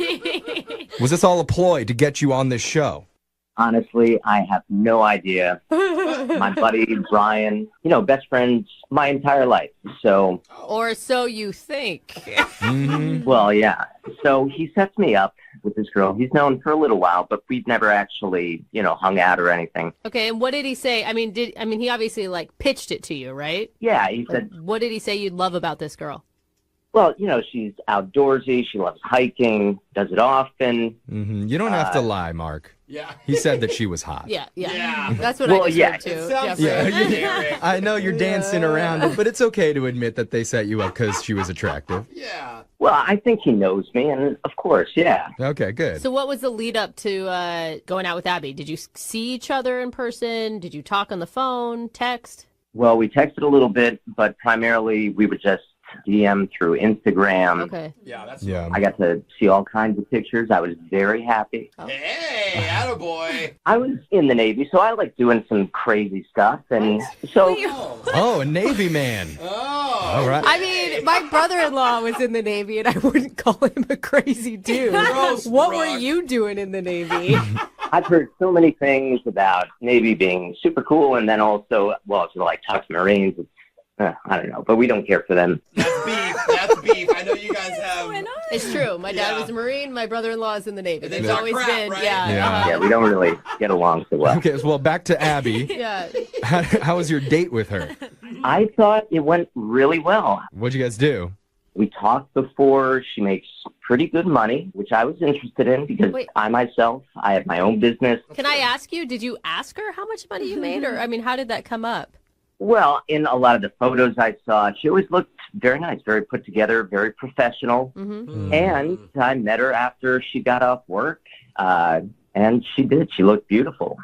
Was this all a ploy to get you on this show? Honestly, I have no idea. My buddy Brian, best friends my entire life. So, Or so you think. well, yeah. So he sets me up with this girl. He's known for a little while, but we've never actually, hung out or anything. Okay, and what did he say? I mean, he obviously pitched it to you, right? Yeah, he said, What did he say you'd love about this girl? well, she's outdoorsy. She loves hiking, does it often. You don't have to lie, Mark. Yeah. He said that she was hot. Yeah. That's what Well, I just yeah, heard too. It sounds Yeah. so generic. I know you're dancing around it, but it's okay to admit that they set you up because she was attractive. Yeah. Well, I think he knows me, and of course, yeah. Okay, good. So what was the lead up to going out with Abby? Did you see each other in person? Did you talk on the phone, text? Well, we texted a little bit, but primarily we would just DM through Instagram. Okay. Yeah, that's I got to see all kinds of pictures. I was very happy. Hey, attaboy. I was in the Navy, so I like doing some crazy stuff. And so, Oh, a Navy man. Oh. All right. I mean, my brother-in-law was in the Navy, and I wouldn't call him a crazy dude. Gross, What Brooke. were you doing in the Navy? I've heard so many things about Navy being super cool, and then also, well, it's like Tux Marines. I don't know, but we don't care for them. That's beef. That's beef. I know you guys have. It's true. My dad Yeah. was a Marine. My brother-in-law is in the Navy. They They've talk always crap, been. right? Yeah. Yeah. Yeah, we don't really get along so well. Okay, well, back to Abby. Yeah. How was your date with her? I thought it went really well. What'd you guys do? We talked before. She makes pretty good money, which I was interested in because I have my own business. Can I ask you, did you ask her how much money you made? Or, I mean, how did that come up? Well, in a lot of the photos I saw, she always looked very nice, very put together, very professional. And I met her after she got off work, and she did. She looked beautiful.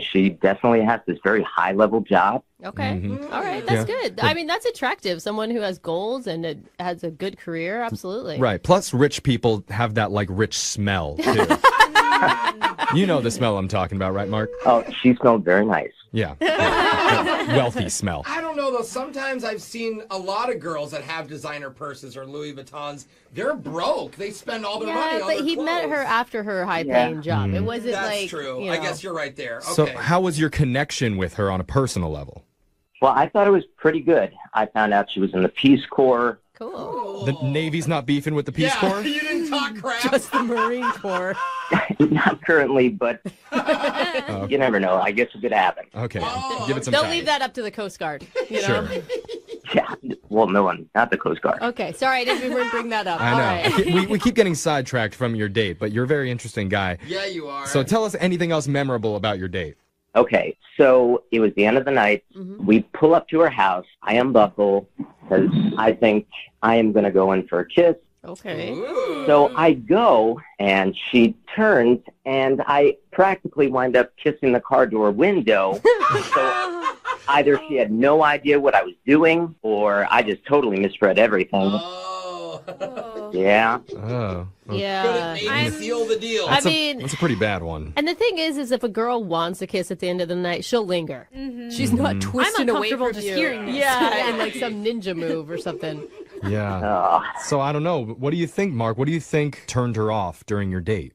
She definitely has this very high-level job. Okay. All right. That's good. I mean, that's attractive. Someone who has goals and has a good career. Absolutely. Right. Plus, rich people have that, like, rich smell, too. You know the smell I'm talking about, right, Mark? Oh, she smelled very nice. Yeah. Wealthy smell. I don't know, though. Sometimes I've seen a lot of girls that have designer purses or Louis Vuittons. They're broke. They spend all their money on but their he clothes. met her after her high-paying job. It wasn't That's like, true. you I know. guess you're right there. Okay. So how was your connection with her on a personal level? Well, I thought it was pretty good. I found out she was in the Peace Corps. Cool. The Navy's not beefing with the Peace Corps? You didn't talk crap. Just the Marine Corps. Not currently, but you never know. I guess it could happen. Okay. Give it some They'll time. leave that up to the Coast Guard. You know? Sure. Yeah. Well, no one, not the Coast Guard. Okay. Sorry, I didn't even bring that up. I All know. right. We keep getting sidetracked from your date, but you're a very interesting guy. Yeah, you are. So tell us anything else memorable about your date. Okay, so it was the end of the night. We pull up to her house. I unbuckle because I think I am going to go in for a kiss. Okay. So I go, and she turns, and I practically wind up kissing the car door window. So either she had no idea what I was doing, or I just totally misread everything. Yeah. Oh. Yeah. Maybe seal the deal. I mean, That's a pretty bad one. and the thing is if a girl wants a kiss at the end of the night, she'll linger. She's not twisting away uncomfortable from just you. hearing this. Yeah, in like some ninja move or something. Yeah. So I don't know. What do you think, Mark? What do you think turned her off during your date?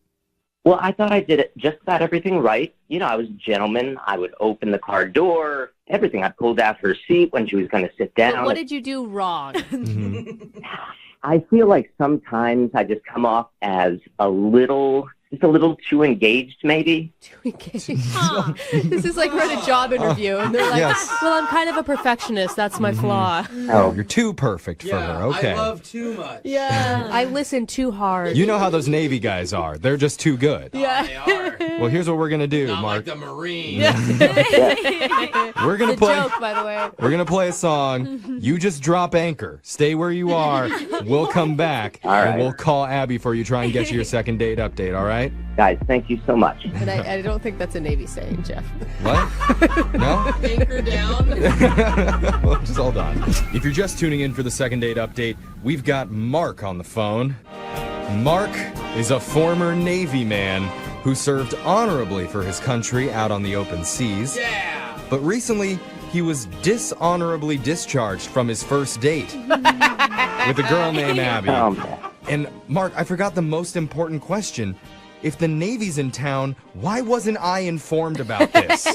Well, I thought I did it just about everything right. You know, I was a gentleman. I would open the car door, everything. I pulled out her seat when she was going to sit down. But what did you do wrong? I feel like sometimes I just come off as just a little too engaged, maybe. This is like we're at a job interview, and they're like, well, I'm kind of a perfectionist. That's my flaw. Oh, you're too perfect for her. Okay. I love too much. Yeah, I listen too hard. You know how those Navy guys are. They're just too good. Yeah. They are. Well, here's what we're going to do, Not Mark. like the Marine. We're going to It's a play joke, by the way. We're going to play a song. You just drop anchor. Stay where you are. We'll come back and we'll call Abby for you, try and get you your second date update, all right? Guys, thank you so much. And I don't think that's a Navy saying, Jeff. What? No? Anchor down. Well, just hold on. If you're just tuning in for the second date update, we've got Mark on the phone. Mark is a former Navy man who served honorably for his country out on the open seas. Yeah. But recently, he was dishonorably discharged from his first date with a girl named Abby. And Mark, I forgot the most important question. If the Navy's in town, why wasn't I informed about this?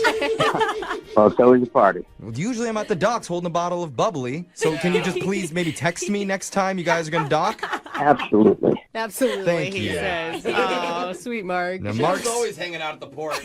Well, it's always a party. Usually I'm at the docks holding a bottle of bubbly. So can you just please maybe text me next time you guys are going to dock? Absolutely. Absolutely, Thank he you. says. Oh, sweet Mark. Now, Mark's always hanging out at the port.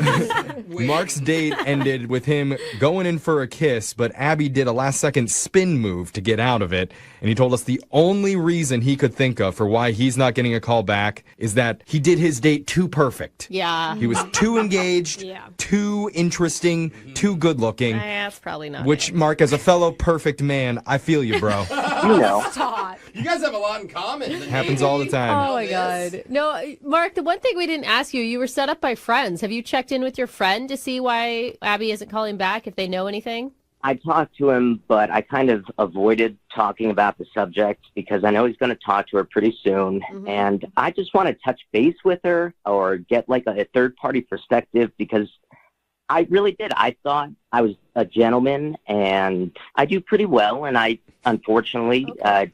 Mark's date ended with him going in for a kiss, but Abby did a last-second spin move to get out of it, and he told us the only reason he could think of for why he's not getting a call back is that he did his date too perfect. Yeah. He was too engaged, too interesting, too good-looking. That's probably not Which, Mark, as a fellow perfect man, I feel you, bro. You know. You guys have a lot in common. Happens all the time. Oh, my God. No, Mark, the one thing we didn't ask you, you were set up by friends. Have you checked in with your friend to see why Abby isn't calling back, if they know anything? I talked to him, but I kind of avoided talking about the subject because I know he's going to talk to her pretty soon. And I just want to touch base with her or get like a third-party perspective because I really did. I thought I was a gentleman, and I do pretty well, and I unfortunately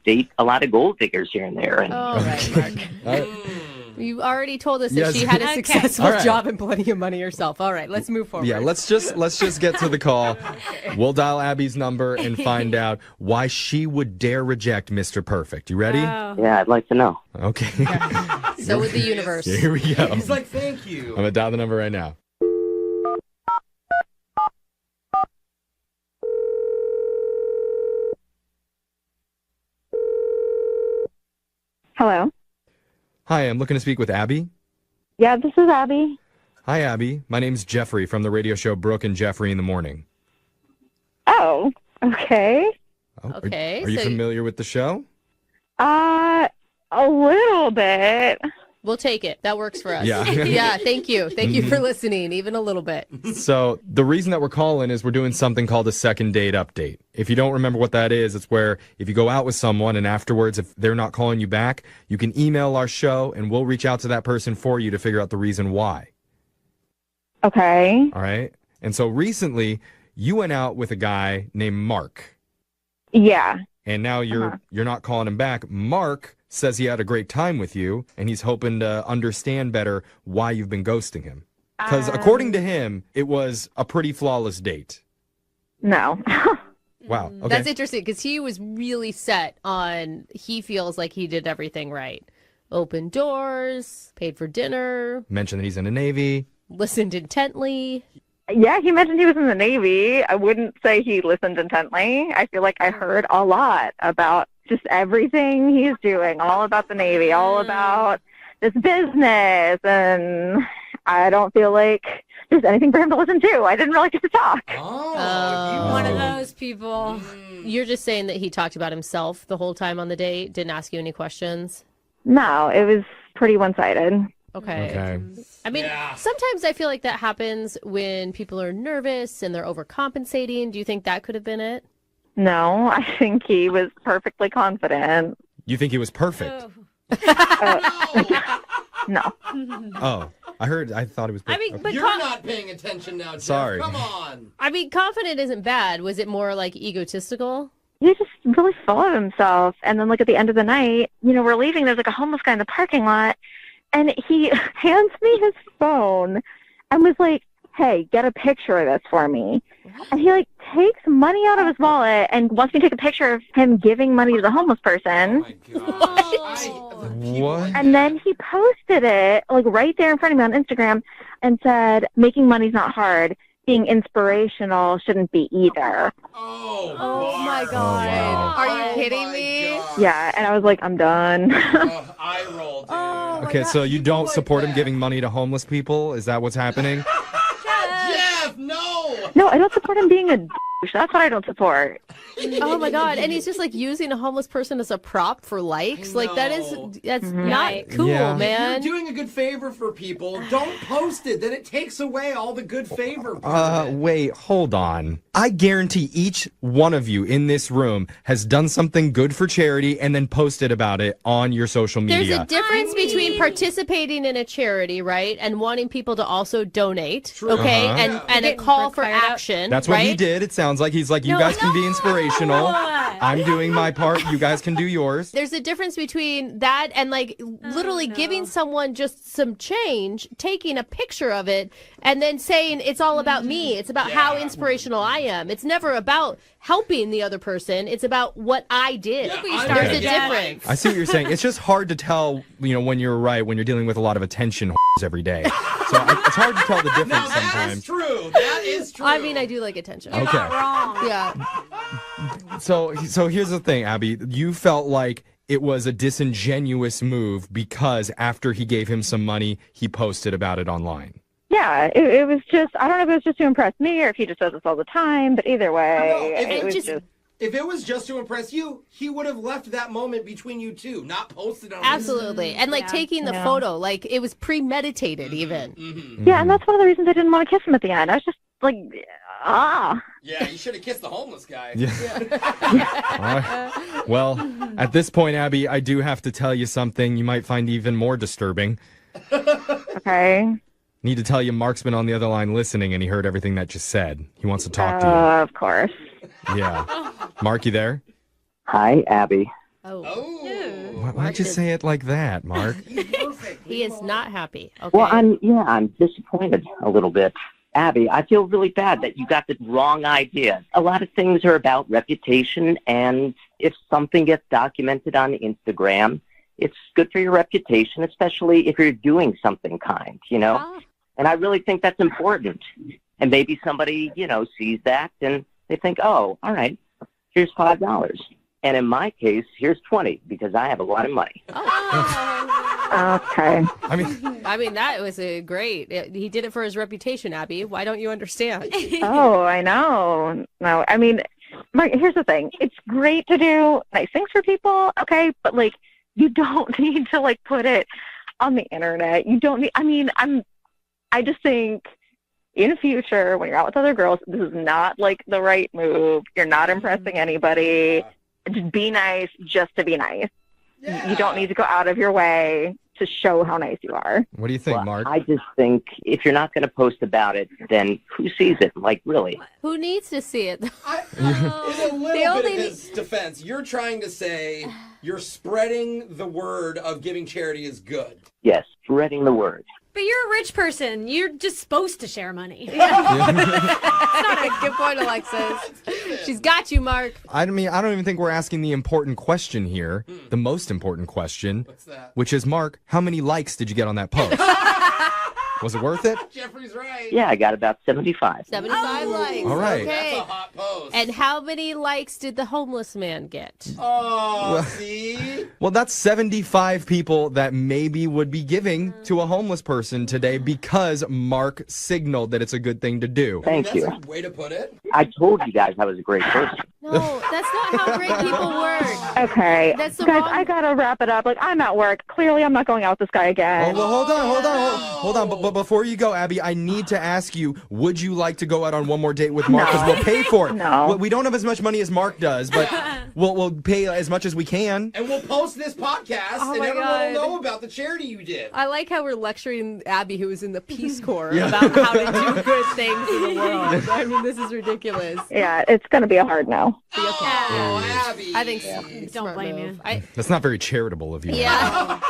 date a lot of gold diggers here and there. And All right, Mark. You already told us that Yes. she had a successful All right. job and plenty of money herself. All right, let's move forward. Yeah, let's just get to the call. We'll dial Abby's number and find out why she would dare reject Mr. Perfect. You ready? yeah, I'd like to know. Okay. So would the universe. Here we go. He's like, thank you. I'm going to dial the number right now. Hello. Hi, I'm looking to speak with Abby. Yeah, this is Abby. Hi, Abby. My name's Jeffrey from the radio show Brooke and Jeffrey in the Morning. Oh, okay. Oh, Okay, Are you so- familiar with the show? A little bit. We'll take it. That works for us. Yeah. Yeah, thank you. Thank you for listening, even a little bit. So the reason that we're calling is we're doing something called a second date update. If you don't remember what that is, it's where if you go out with someone and afterwards, if they're not calling you back, you can email our show and we'll reach out to that person for you to figure out the reason why. Okay. All right? And so recently, you went out with a guy named Mark. Yeah. And now you're not calling him back. Mark says he had a great time with you, and he's hoping to understand better why you've been ghosting him. Because according to him, it was a pretty flawless date. No. Wow. Okay. That's interesting because he was really set on, he feels like he did everything right. Opened doors, paid for dinner, Mentioned that he's in the Navy. listened intently. Yeah, he mentioned he was in the Navy. I wouldn't say he listened intently. I feel like I heard a lot about just everything he's doing, all about the Navy, all about this business, and I don't feel like there's anything for him to listen to. I didn't really get to talk. One of those people. You're just saying that he talked about himself the whole time on the date, didn't ask you any questions? No, it was pretty one-sided. Okay. I mean, sometimes I feel like that happens when people are nervous and they're overcompensating. Do you think that could have been it? No, I think he was perfectly confident. You think he was perfect? No. Oh, I thought he was perfect. I mean, Okay. but You're not paying attention now, Jeff. Sorry. Come on. I mean, confident isn't bad. Was it more like egotistical? He just really full of himself. And then, like, at the end of the night, we're leaving. There's, like, a homeless guy in the parking lot. And he hands me his phone and was like, hey, get a picture of this for me. And he, like, takes money out of his wallet and wants me to take a picture of him giving money to the homeless person. What? And then he posted it, like, right there in front of me on Instagram and said, making money's not hard. Being inspirational shouldn't be either. Oh my God. wow. Are you kidding me? Yeah, and I was like, I'm done. I rolled, dude. Okay, so you don't support him giving money to homeless people? Is that what's happening? Jeff, no! No, I don't support him being a douche. That's what I don't support. Oh my God. And he's just like using a homeless person as a prop for likes. Like that's not cool, Yeah. man. You're doing a good favor for people. Don't post it. Then it takes away all the good favor. Wait, hold on. I guarantee each one of you in this room has done something good for charity and then posted about it on your social media. There's a difference between participating in a charity, right, and wanting people to also donate, okay, and a call for action. That's what right? he did. It sounds like he's like, you guys can be inspirational. I'm doing my part. You guys can do yours. There's a difference between that and like literally giving someone just some change, taking a picture of it, and then saying it's all about me. It's about how inspirational I am. It's never about helping the other person. It's about what I did. There's a difference. I see what you're saying. It's just hard to tell, when you're right, when you're dealing with a lot of attention every day. So it's hard to tell the difference sometimes. True. That is true. I mean, I do like attention. Okay. Yeah. So here's the thing, Abby. You felt like it was a disingenuous move because after he gave him some money, he posted about it online. Yeah, it was just, I don't know if it was just to impress me or if he just does this all the time, but either way, it was just... If it was just to impress you, he would have left that moment between you two, not posted on Absolutely. And like taking the photo, like it was premeditated even. Yeah, and that's one of the reasons I didn't want to kiss him at the end. I was just like, Yeah, you should have kissed the homeless guy. Well, at this point, Abby, I do have to tell you something you might find even more disturbing. Okay. Need to tell you Mark's been on the other line listening and he heard everything that just said. He wants to talk to you. Of course. Yeah. Mark, you there? Hi, Abby. Why'd you say it like that, Mark? He is not happy. Okay. Well, I'm disappointed a little bit. Abby, I feel really bad that you got the wrong idea. A lot of things are about reputation, and if something gets documented on Instagram, it's good for your reputation, especially if you're doing something kind, And I really think that's important. And maybe somebody, sees that and they think, oh, all right, here's $5. And in my case, here's 20 because I have a lot of money. Okay. I mean, that was a great. He did it for his reputation, Abby. Why don't you understand? Oh, I know. No, I mean, Mark, here's the thing. It's great to do nice things for people, okay? But, like, you don't need to, like, put it on the internet. You don't need, I just think in the future, when you're out with other girls, this is not, like, the right move. You're not impressing anybody. Just be nice just to be nice. Yeah. You don't need to go out of your way to show how nice you are. What do you think, Mark? I just think if you're not going to post about it, then who sees it? Like, really? Who needs to see it? In a little bit of his defense, you're trying to say you're spreading the word of giving charity is good. Yes, spreading the word. But you're a rich person. You're just supposed to share money. Good point, Alexis. She's got you, Mark. I mean, I don't even think we're asking the important question here, the most important question, which is, Mark, how many likes did you get on that post? Was it worth it? Jeffrey's right. Yeah, I got about 75. 75 likes. All right. Okay. That's a hot post. And how many likes did the homeless man get? Oh, see? Well, that's 75 people that maybe would be giving to a homeless person today because Mark signaled that it's a good thing to do. Thank you. That's a way to put it. I told you guys I was a great person. No, that's not how great people work. Okay. That's the Guys, wrong... I got to wrap it up. Like, I'm at work. Clearly, I'm not going out with this guy Oh, again. well, hold on. But before you go, Abby, I need to ask you, would you like to go out on one more date with Mark? Because we'll pay for it. No. We don't have as much money as Mark does, but we'll pay as much as we can. And we'll post this podcast, and my everyone God. will know about the charity you did. I like how we're lecturing Abby, who was in the Peace Corps, about how to do good things in the world. I mean, this is ridiculous. Yeah, it's going to be a hard no. Oh, Abby. I think Don't blame you. That's not very charitable of you. Yeah.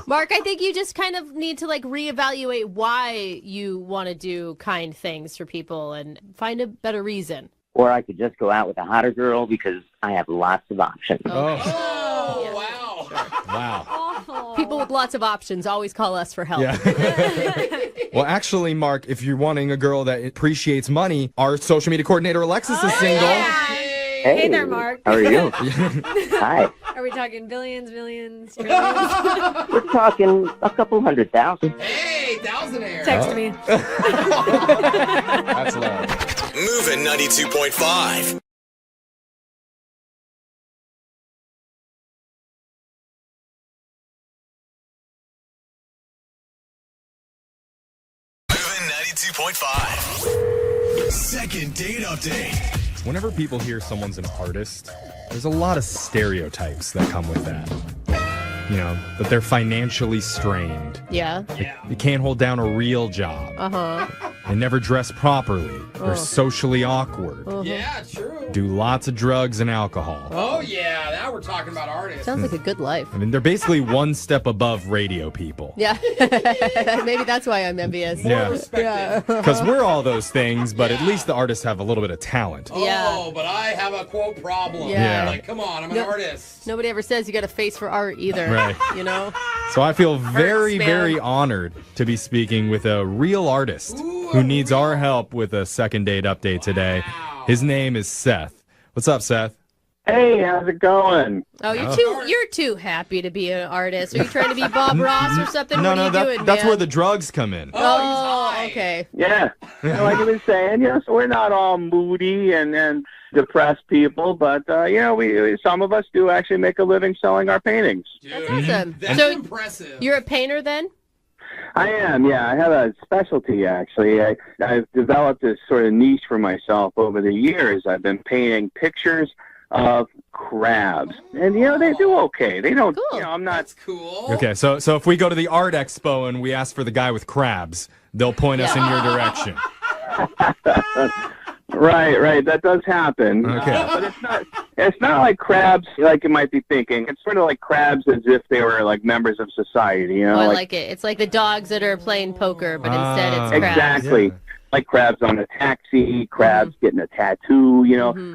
Mark, I think you just kind of need to like reevaluate why you want to do kind things for people and find a better reason. Or I could just go out with a hotter girl because I have lots of options. Oh, wow. Wow. People with lots of options always call us for help. Yeah. Well, actually, Mark, if you're wanting a girl that appreciates money, our social media coordinator, Alexis, is single. Hey there, Mark. How are you? Hi. Are we talking billions, millions, trillions? We're talking a couple 100,000. Hey, thousandaire. Text me. That's loud. Moving 92.5. Moving 92.5. Second date update. Whenever people hear someone's an artist, there's a lot of stereotypes that come with that. You know, that they're financially strained. Yeah. They can't hold down a real job. Uh-huh. They never dress properly. They're socially awkward. Yeah, true. Do lots of drugs and alcohol. Oh, yeah. Now we're talking about artists. Sounds like a good life. I mean, they're basically one step above radio people. Yeah. Maybe that's why I'm envious. Yeah. Respected. Because we're all those things, but at least the artists have a little bit of talent. Oh, but I have a quote problem. Yeah. Like, come on, I'm an artist. Nobody ever says you got a face for art either. Right. You know? So I feel very, man. very honored to be speaking with a real artist who needs our help with a second date update today. His name is Seth. What's up, Seth? Hey, how's it going? Oh, you're too happy to be an artist. Are you trying to be Bob Ross or something? No, what are you doing, that's man? where the drugs come in. Oh, okay. Yeah, like I was saying, so we're not all moody and depressed people, but we some of us do actually make a living selling our paintings. That's awesome. That's So impressive. you're a painter then? I am, yeah. I have a specialty, actually. I've developed this sort of niche for myself over the years. I've been painting pictures of crabs, and they do okay. They don't. Cool. I'm not. That's cool. Okay, so if we go to the art expo and we ask for the guy with crabs, they'll point us in your direction. Right. That does happen. Okay. But it's not like crabs like you might be thinking. It's sort of like crabs as if they were like members of society. I like it. It's like the dogs that are playing poker, but instead it's crabs. Exactly. Yeah. Like crabs on a taxi, crabs getting a tattoo,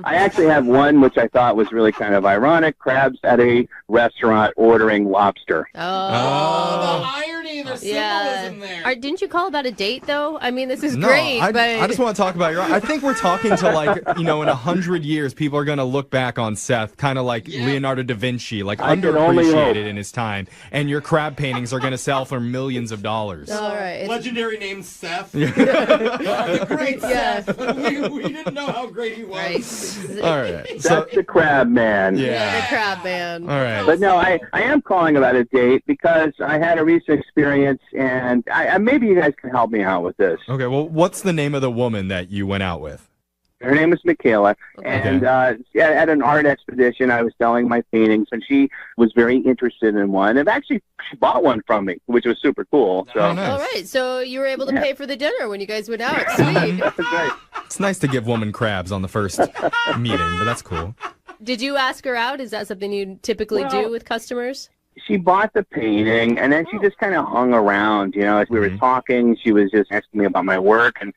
I actually have one which I thought was really kind of ironic, crabs at a restaurant ordering lobster. Oh, the irony. funny. There's symbolism there. Didn't you call about a date, though? I mean, this is No, great, but... I just want to talk about I think we're talking to, like, in 100 years, people are going to look back on Seth kind of like Leonardo da Vinci, like underappreciated in his time. And your crab paintings are going to sell for millions of dollars. All right. Legendary name Seth. The great Seth. We didn't know how great he was. Right. All right. That's the crab man. Yeah, the crab man. All right. But no, I am calling about a date because I had a recent experience, and maybe you guys can help me out with this. Okay, well, what's the name of the woman that you went out with? Her name is Michaela, and at an art expedition, I was selling my paintings, and she was very interested in one, and actually she bought one from me, which was super cool. So. All right, so you were able to pay for the dinner when you guys went out. Sweet. That's right. It's nice to give woman crabs on the first meeting, but that's cool. Did you ask her out? Is that something you typically do with customers? She bought the painting, and then she just kind of hung around. As we were talking, she was just asking me about my work, and